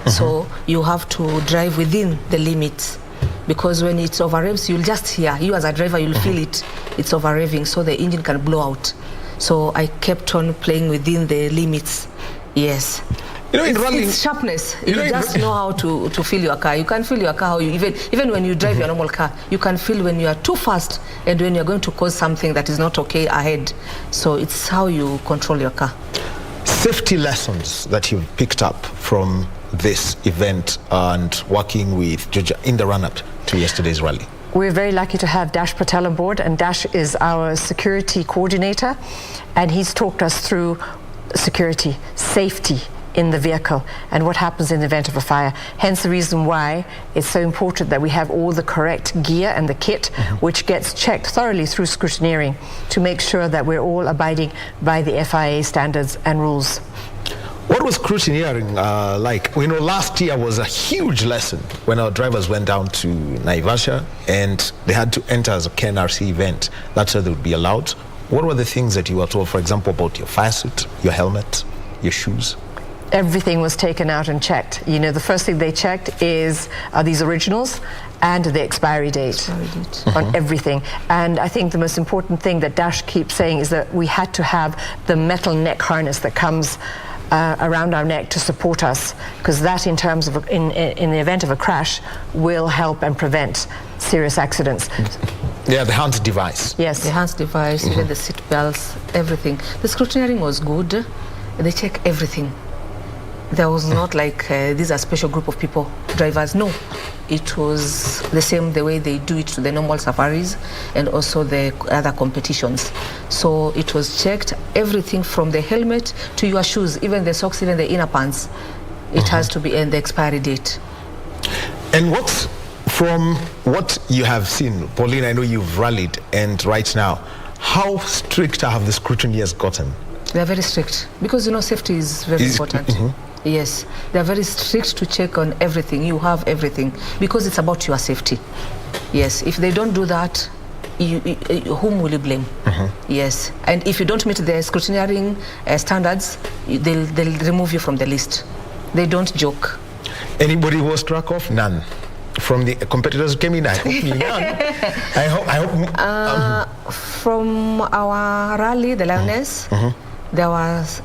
So you have to drive within the limits, because when it's over revs, you'll just hear, you as a driver, you'll feel it's over revving, so the engine can blow out. So I kept on playing within the limits. Yes. In rally, it's sharpness. You just know how to feel your car. You can feel your car, even when you drive your normal car, you can feel when you are too fast and when you're going to cause something that is not okay ahead. So it's how you control your car. Safety lessons that you've picked up from this event and working with Georgia in the run-up to yesterday's rally. We're very lucky to have Dash Patel on board, and Dash is our security coordinator, and he's talked us through security, safety in the vehicle, and what happens in the event of a fire. Hence the reason why it's so important that we have all the correct gear and the kit, which gets checked thoroughly through scrutineering to make sure that we're all abiding by the FIA standards and rules. What was scrutineering like? Last year was a huge lesson when our drivers went down to Naivasha and they had to enter as a KNRC event. That's where they would be allowed. What were the things that you were told, for example, about your fire suit, your helmet, your shoes? Everything was taken out and checked. The first thing they checked are these originals and the expiry date on everything. And I think the most important thing that Dash keeps saying is that we had to have the metal neck harness that comes around our neck to support us, because that, in terms of in the event of a crash, will help and prevent serious accidents. Yeah, the hand device. Yes, the hand device, even the seat belts, everything. The scrutineering was good. They check everything. There was not like these are a special group of people, drivers. No, it was the same the way they do it to the normal safaris and also the other competitions. So it was checked, everything from the helmet to your shoes, even the socks, even the inner pants. It has to be in the expiry date. And from what you have seen, Pauline, I know you've rallied, and right now, how strict have the scrutineers gotten? They're very strict, because safety is very important. Yes, they're very strict to check on everything. You have everything, because it's about your safety. Yes, if they don't do that, whom will you blame? Yes, and if you don't meet the scrutineering standards, they'll remove you from the list. They don't joke. Anybody who was struck off? None. From the competitors who came in, I hope none. I hope. From our rally, the Lioness, there was.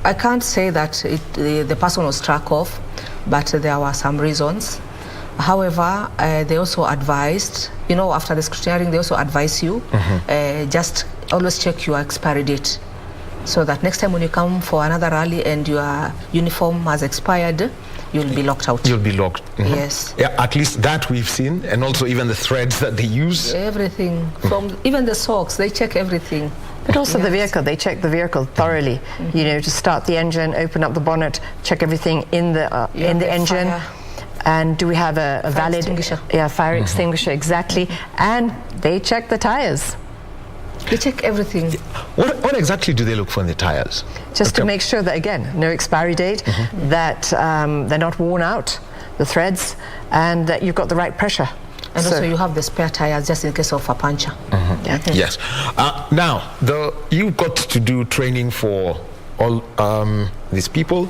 I can't say that the person was struck off, but there were some reasons. However, they also advised, after the scrutineering, they also advise you, just always check your expiry date, so that next time when you come for another rally and your uniform has expired, you'll be locked out. You'll be locked. Yes. Yeah, at least that we've seen, and also even the threads that they use. Everything, from even the socks, they check everything. But also the vehicle, they check the vehicle thoroughly, to start the engine, open up the bonnet, check everything in the engine. Fire. And do we have a valid fire extinguisher? Exactly. And they check the tires. They check everything. What exactly do they look for in the tires? Just to make sure that, again, no expiry date, that they're not worn out, the threads, and that you've got the right pressure. And also you have the spare tires just in case of a puncture. Yes. Now, you've got to do training for all these people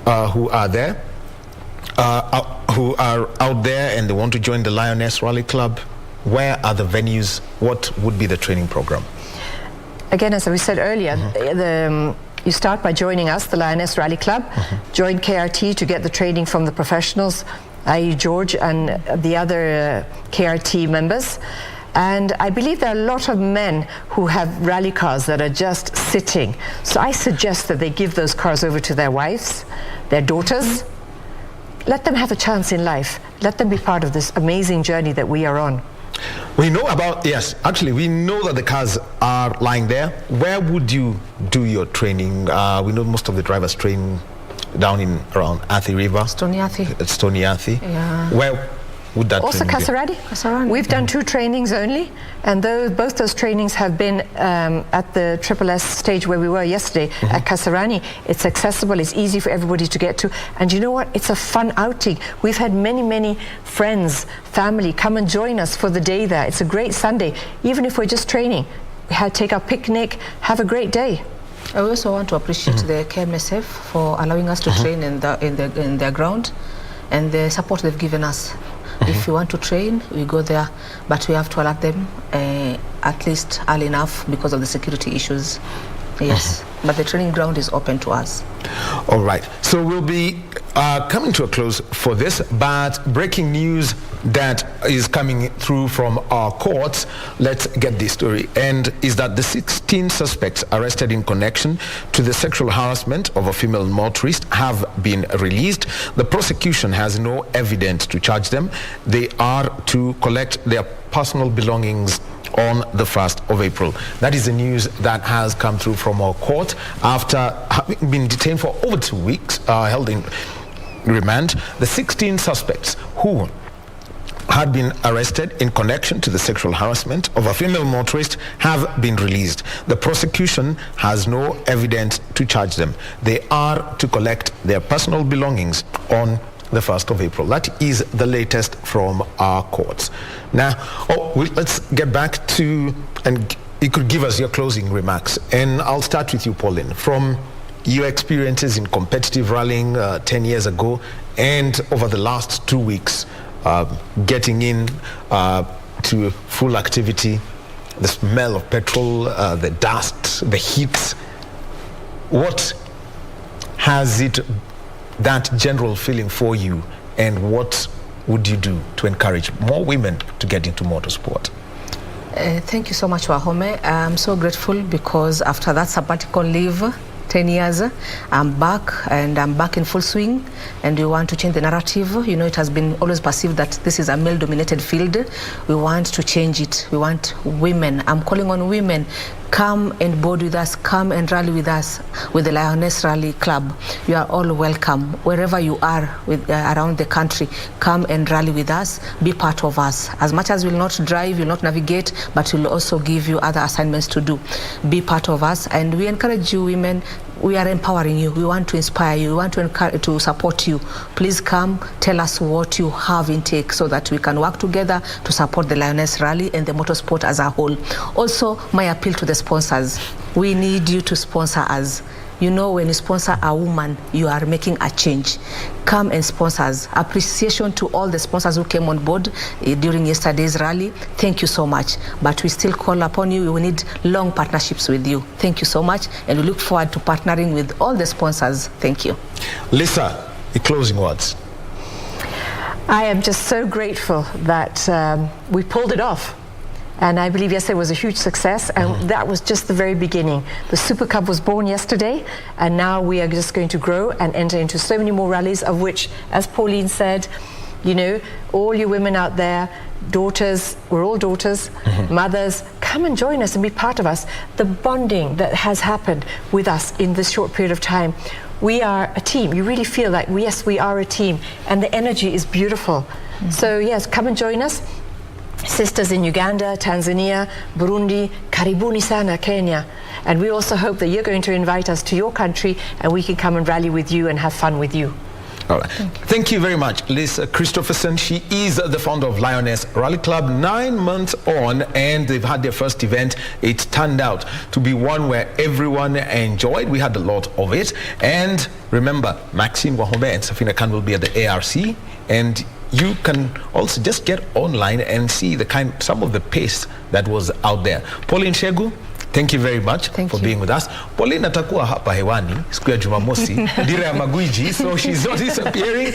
who are there, who are out there and they want to join the Lioness Rally Club. Where are the venues? What would be the training program? Again, as we said earlier, you start by joining us, the Lioness Rally Club. Join KRT to get the training from the professionals, i.e. George and the other KRT members. And I believe there are a lot of men who have rally cars that are just sitting. So I suggest that they give those cars over to their wives, their daughters. Let them have a chance in life. Let them be part of this amazing journey that we are on. We know about, yes, actually we know that the cars are lying there. Where would you do your training? We know most of the drivers train down in around Athi River. Stony Athi. Stony Athi. Yeah. Where would that Also training be? Kasarani. We've done 2 trainings only, and both those trainings have been at the SSS stage where we were yesterday at Kasarani. It's accessible, it's easy for everybody to get to, and you know what? It's a fun outing. We've had many friends, family come and join us for the day there. It's a great Sunday, even if we're just training. We had to take our picnic, have a great day. I also want to appreciate the KMSF for allowing us to train in their ground, and the support they've given us. If we want to train, we go there, but we have to alert them at least early enough because of the security issues. Yes, but the training ground is open to us. All right, so we'll be coming to a close for this, but breaking news that is coming through from our courts, let's get this story, and is that the 16 suspects arrested in connection to the sexual harassment of a female motorist have been released. The prosecution has no evidence to charge them. They are to collect their personal belongings on the 1st of April. That is the news that has come through from our court after having been detained for over 2 weeks, held in remand. The 16 suspects who had been arrested in connection to the sexual harassment of a female motorist have been released. The prosecution has no evidence to charge them. They are to collect their personal belongings on the 1st of April. That is the latest from our courts. Now, let's get back to, and you could give us your closing remarks. And I'll start with you, Pauline. From your experiences in competitive rallying 10 years ago and over the last 2 weeks, getting in to full activity, the smell of petrol, the dust, the heat, what has it, that general feeling for you, and what would you do to encourage more women to get into motorsport? Thank you so much, Wahome. I'm so grateful because after that sabbatical leave, 10 years, I'm back, and I'm back in full swing, and we want to change the narrative. You know, it has been always perceived that this is a male-dominated field. We want to change it. We want women. I'm calling on women. Come and board with us, come and rally with us with the Lioness Rally Club. You are all welcome. Wherever you are around the country, come and rally with us, be part of us. As much as we'll not drive, we'll not navigate, but we'll also give you other assignments to do. Be part of us, and we encourage you women. We are empowering you. We want to inspire you. We want to support you. Please come, tell us what you have in take so that we can work together to support the Lioness Rally and the motorsport as a whole. Also, my appeal to the sponsors. We need you to sponsor us. You know, when you sponsor a woman, you are making a change. Come and sponsor us. Appreciation to all the sponsors who came on board during yesterday's rally. Thank you so much. But we still call upon you. We need long partnerships with you. Thank you so much. And we look forward to partnering with all the sponsors. Thank you. Lisa, the closing words. I am just so grateful that we pulled it off. And I believe yesterday was a huge success, and that was just the very beginning. The Super Cup was born yesterday, and now we are just going to grow and enter into so many more rallies, of which, as Pauline said, you know, all you women out there, daughters, we're all daughters, mothers, come and join us and be part of us. The bonding that has happened with us in this short period of time, we are a team. You really feel like, yes, we are a team, and the energy is beautiful. So yes, come and join us. Sisters in Uganda, Tanzania, Burundi, karibuni sana Kenya. And we also hope that you're going to invite us to your country and we can come and rally with you and have fun with you. All right. Thank you very much, Liz Christopherson. She is the founder of Lioness Rally Club, 9 months on, and they've had their first event. It turned out to be one where everyone enjoyed. We had a lot of it. And remember, Maxine Wahome and Safina Khan will be at the ARC, and you can also just get online and see some of the pace that was out there. Pauline Shegu, thank you very much for being with us. Pauline atakuwa hapa hewani siku ya Jumamosi, dira ya magwiji, so she's not disappearing.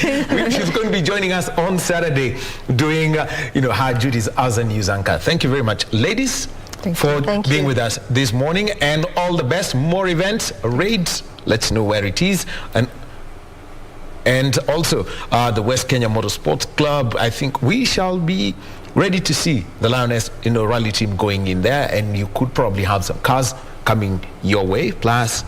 She's going to be joining us on Saturday doing her duties as a news anchor. Thank you very much, ladies, for being with us this morning, and all the best. More events, raids, let's know where it is, and also the West Kenya Motorsports Club. I think we shall be ready to see the Lioness rally team going in there, and you could probably have some cars coming your way, plus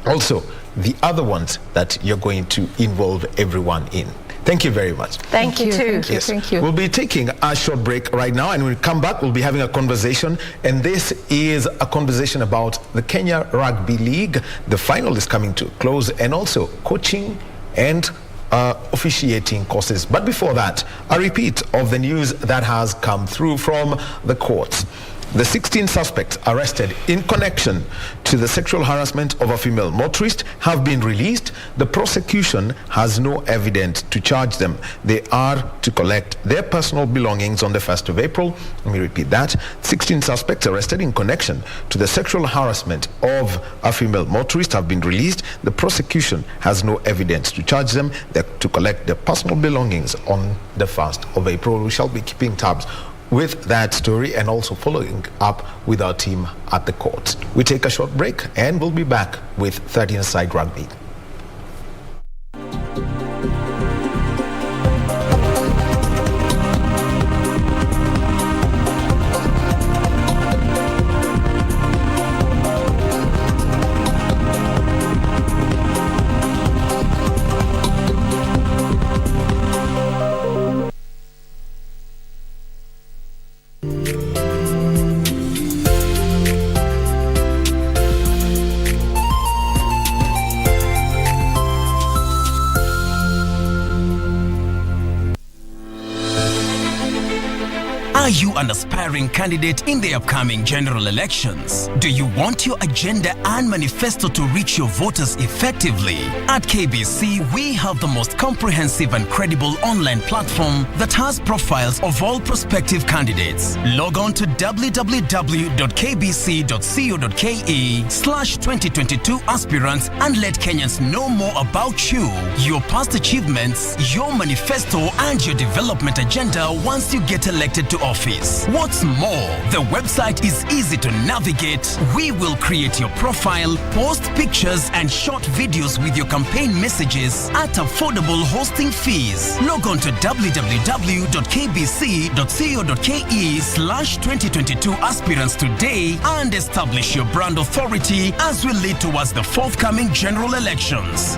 also the other ones that you're going to involve everyone in. Thank you very much. Thank you too. Yes. Thank you. We'll be taking a short break right now, and when we come back, we'll be having a conversation. And this is a conversation about the Kenya Rugby League. The final is coming to a close, and also coaching and officiating courses. But before that, a repeat of the news that has come through from the courts. The 16 suspects arrested in connection to the sexual harassment of a female motorist have been released. The prosecution has no evidence to charge them. They are to collect their personal belongings on the 1st of April. Let me repeat that. 16 suspects arrested in connection to the sexual harassment of a female motorist have been released. The prosecution has no evidence to charge them. They're to collect their personal belongings on the 1st of April. We shall be keeping tabs with that story and also following up with our team at the court. We take a short break and we'll be back with 13-a-side rugby. Are you an aspiring candidate in the upcoming general elections? Do you want your agenda and manifesto to reach your voters effectively? At KBC, we have the most comprehensive and credible online platform that has profiles of all prospective candidates. Log on to www.kbc.co.ke/2022 aspirants and let Kenyans know more about you, your past achievements, your manifesto, and your development agenda once you get elected to office. What's more, the website is easy to navigate. We will create your profile, post pictures and short videos with your campaign messages at affordable hosting fees. Log on to www.kbc.co.ke/2022 aspirants today and establish your brand authority as we lead towards the forthcoming general elections.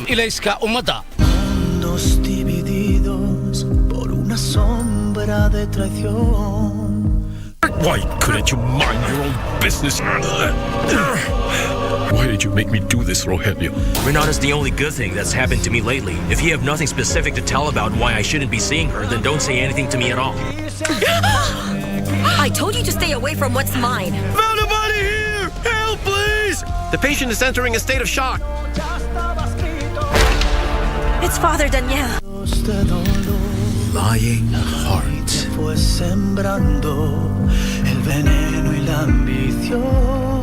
Ilayska umada. Mundos divididos por una sombra de traición. Why couldn't you mind your own business? Why did you make me do this, Rogelio? Renata's the only good thing that's happened to me lately. If you have nothing specific to tell about why I shouldn't be seeing her, then don't say anything to me at all. I told you to stay away from what's mine. Found a body here! Help, please! The patient is entering a state of shock. It's Father Daniel. Lying heart fue sembrando el veneno y la ambición.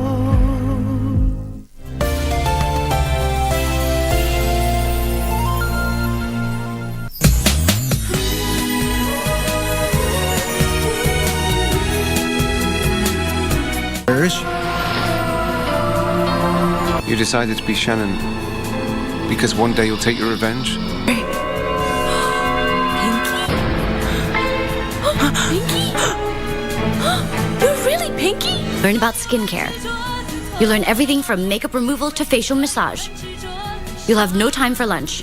You decided to be Shannon because one day you'll take your revenge? Pinky? You're really Pinky? Learn about skincare. You learn everything from makeup removal to facial massage. You'll have no time for lunch.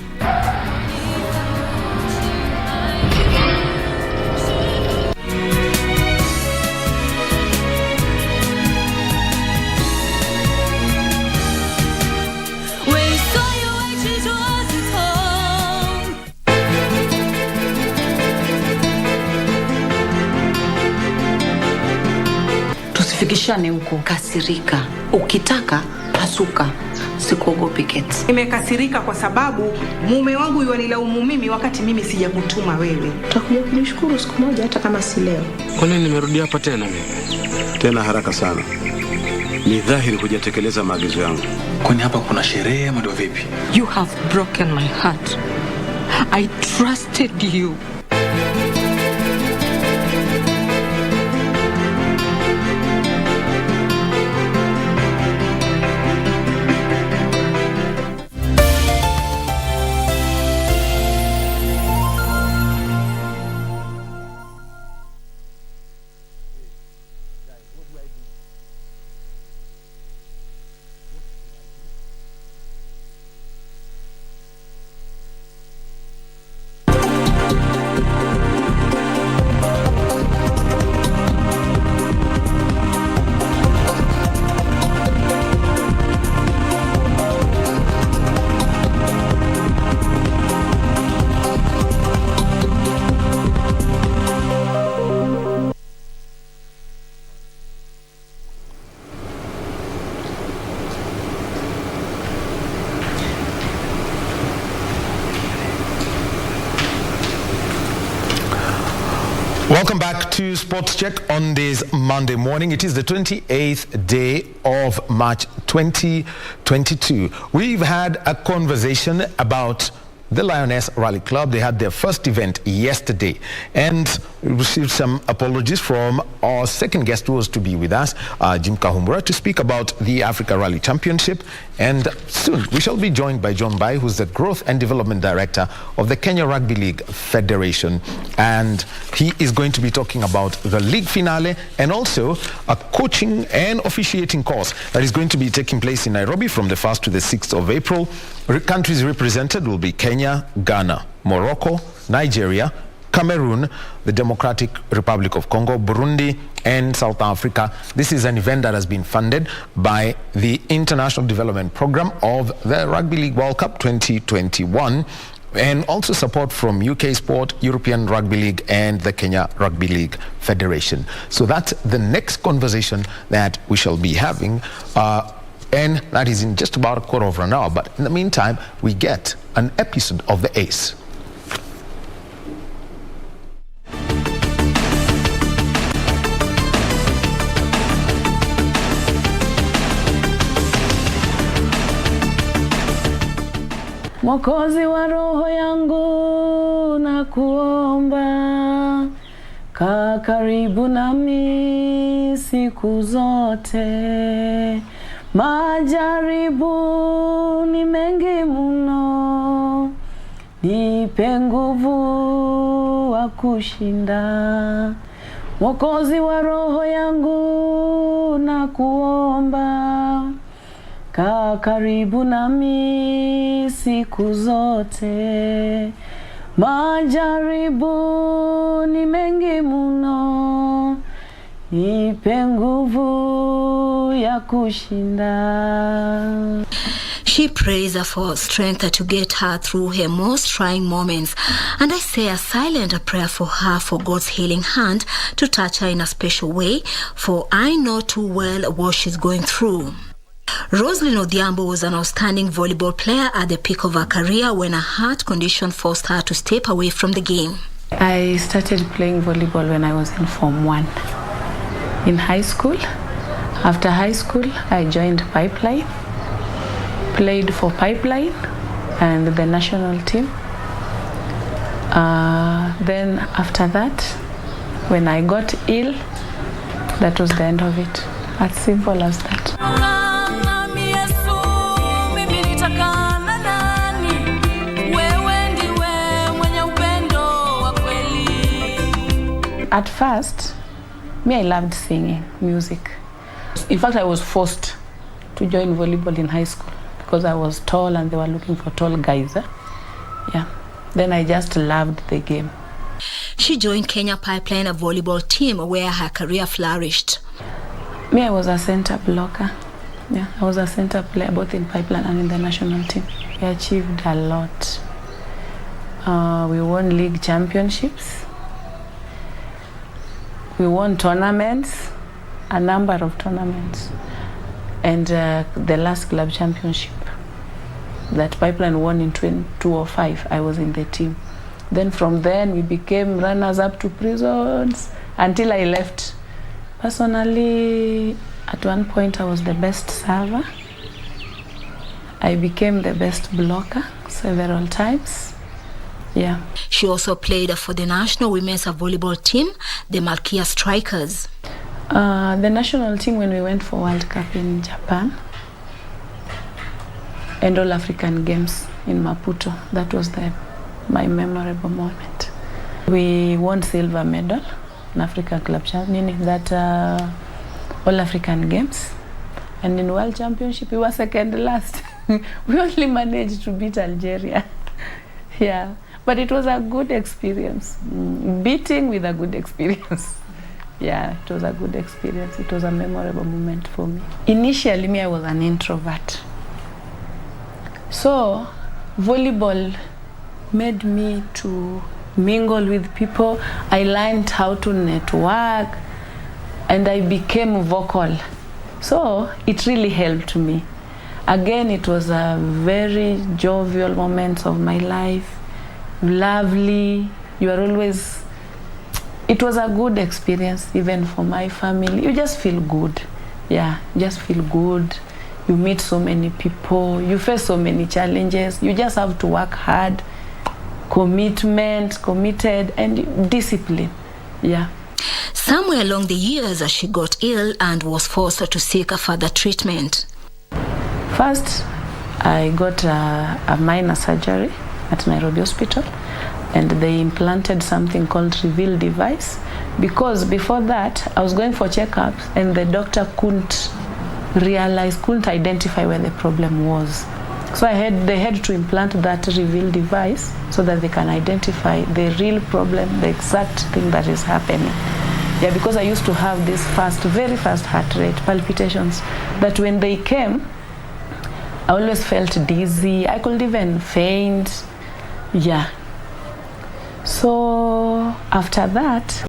Tusifikishane huko. Kasirika. Ukitaka pasuka. Sikuogopi Kate. Nimekasirika kwa sababu mume wangu yuanilaumu mimi wakati mimi sijakutuma wewe. Tutakuja kunishukuru siku moja hata kama si leo. Kwa nini nimerudi hapa tena mimi? Tena haraka sana. Ni dhahiri hujatekeleza maagizo yangu. Kwani hapa kuna sherehe ama ndio vipi? You have broken my heart. I trusted you. Welcome back to Sports Check on this Monday morning. It is the 28th day of March 2022. We've had a conversation about the Lioness Rally Club. They had their first event yesterday and received some apologies from our second guest who was to be with us, Jim Kahumbura, to speak about the Africa Rally Championship. And soon we shall be joined by John Bai, who's the Growth and Development Director of the Kenya Rugby League Federation. And he is going to be talking about the league finale and also a coaching and officiating course that is going to be taking place in Nairobi from the 1st to the 6th of April. Countries represented will be Kenya, Ghana, Morocco, Nigeria, Cameroon, the Democratic Republic of Congo, Burundi, and South Africa. This is an event that has been funded by the International Development Program of the Rugby League World Cup 2021, and also support from UK Sport, European Rugby League, and the Kenya Rugby League Federation. So that's the next conversation that we shall be having. And that is in just about a quarter of an hour. But in the meantime, we get an episode of The Ace. Mwokozi wa roho yangu na kuomba, kaa karibu nami siku zote. Majaribu ni mengi mno, nipe nguvu wa kushinda. Mwokozi wa roho yangu na kuomba, kaa karibu nami siku zote. Majaribu ni mengi mno, nipe nguvu ya kushinda. She prays for strength to get her through her most trying moments. And I say a silent prayer for her, for God's healing hand to touch her in a special way, for I know too well what she's going through. Roslyn Odhiambo was an outstanding volleyball player at the peak of her career when a heart condition forced her to step away from the game. I started playing volleyball when I was in Form 1. In high school. After high school, I joined Pipeline, played for Pipeline and the national team. Then after that, when I got ill, that was the end of it. As simple as that. At first, I loved singing, music. In fact, I was forced to join volleyball in high school because I was tall and they were looking for tall guys. Yeah. Then I just loved the game. She joined Kenya Pipeline, a volleyball team where her career flourished. I was a center blocker. Yeah, I was a center player both in Pipeline and in the national team. We achieved a lot. We won league championships. We won tournaments, a number of tournaments. And the last club championship that Pipeline won in 2005, I was in the team. Then from then we became runners up to prisons until I left. Personally, At one point, I was the best server. I became the best blocker several times. Yeah. She also played for the national women's volleyball team, the Malkia Strikers. The national team, when we went for World Cup in Japan and All African Games in Maputo, that was my memorable moment. We won silver medal in African Club Championship, that All African Games, and in World Championship we were second last. We only managed to beat Algeria. Yeah, but it was a good experience. Beating with a good experience. Yeah, it was a good experience. It was a memorable moment for me. Initially, I was an introvert. So, volleyball made me to mingle with people. I learned how to network, and I became vocal. So, it really helped me. Again, it was a very jovial moment of my life. Lovely. You are always... It was a good experience, even for my family. You just feel good. Yeah, just feel good. You meet so many people. You face so many challenges. You just have to work hard. Committed, and discipline. Yeah. Somewhere along the years, she got ill and was forced to seek further treatment. First, I got a minor surgery at Nairobi Hospital, and they implanted something called reveal device, because before that I was going for checkups and the doctor couldn't identify where the problem was. So they had to implant that reveal device so that they can identify the real problem, the exact thing that is happening. Yeah, because I used to have this very fast heart rate, palpitations, that when they came, I always felt dizzy. I could even faint. Yeah. So after that,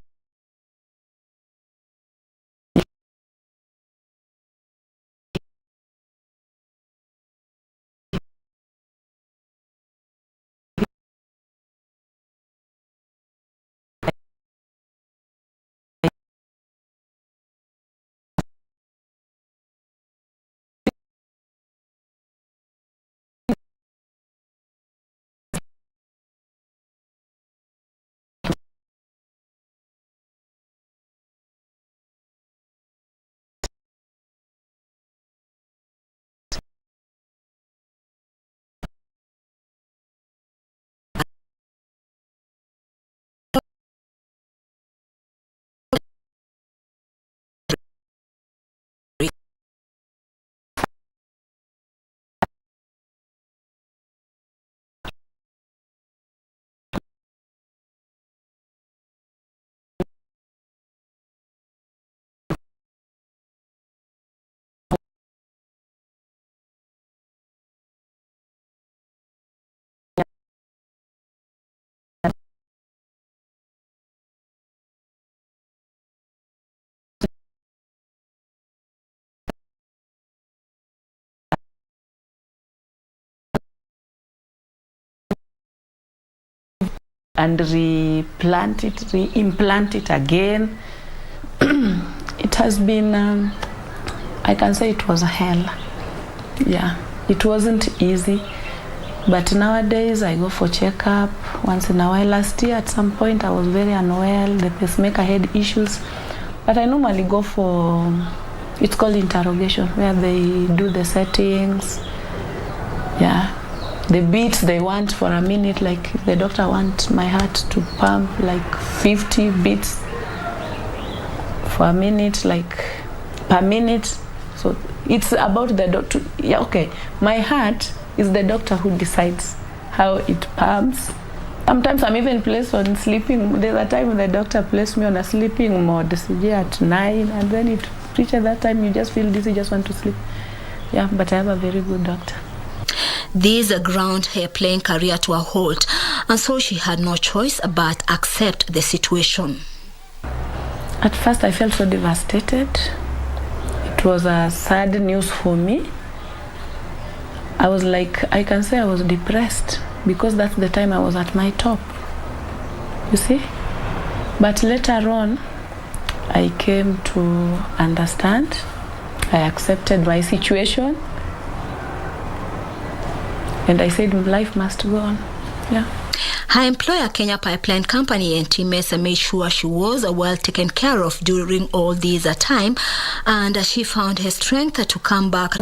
and reimplant it again. It has been, I can say it was a hell. Yeah, it wasn't easy. But nowadays I go for checkup once in a while. Last year at some point I was very unwell. The pacemaker had issues. But I normally go for, it's called interrogation, where they do the settings. Yeah. The beats they want for a minute, like if the doctor wants my heart to pump like 50 beats for a minute, like per minute. So it's about the doctor. Yeah, okay. My heart is the doctor who decides how it pumps. Sometimes I'm even placed on sleeping. There's a time the doctor placed me on a sleeping mode, at 9, and then it reaches that time you just feel dizzy, just want to sleep. Yeah, but I have a very good doctor. This ground her playing career to a halt, and so she had no choice but accept the situation. At first I felt so devastated. It was a sad news for me. I was like, I can say I was depressed, because that's the time I was at my top, you see. But later on, I came to understand I accepted my situation. And I said life must go on. Yeah. Her employer, Kenya Pipeline Company, and teammates made sure she was well taken care of during all this time, and she found her strength to come back.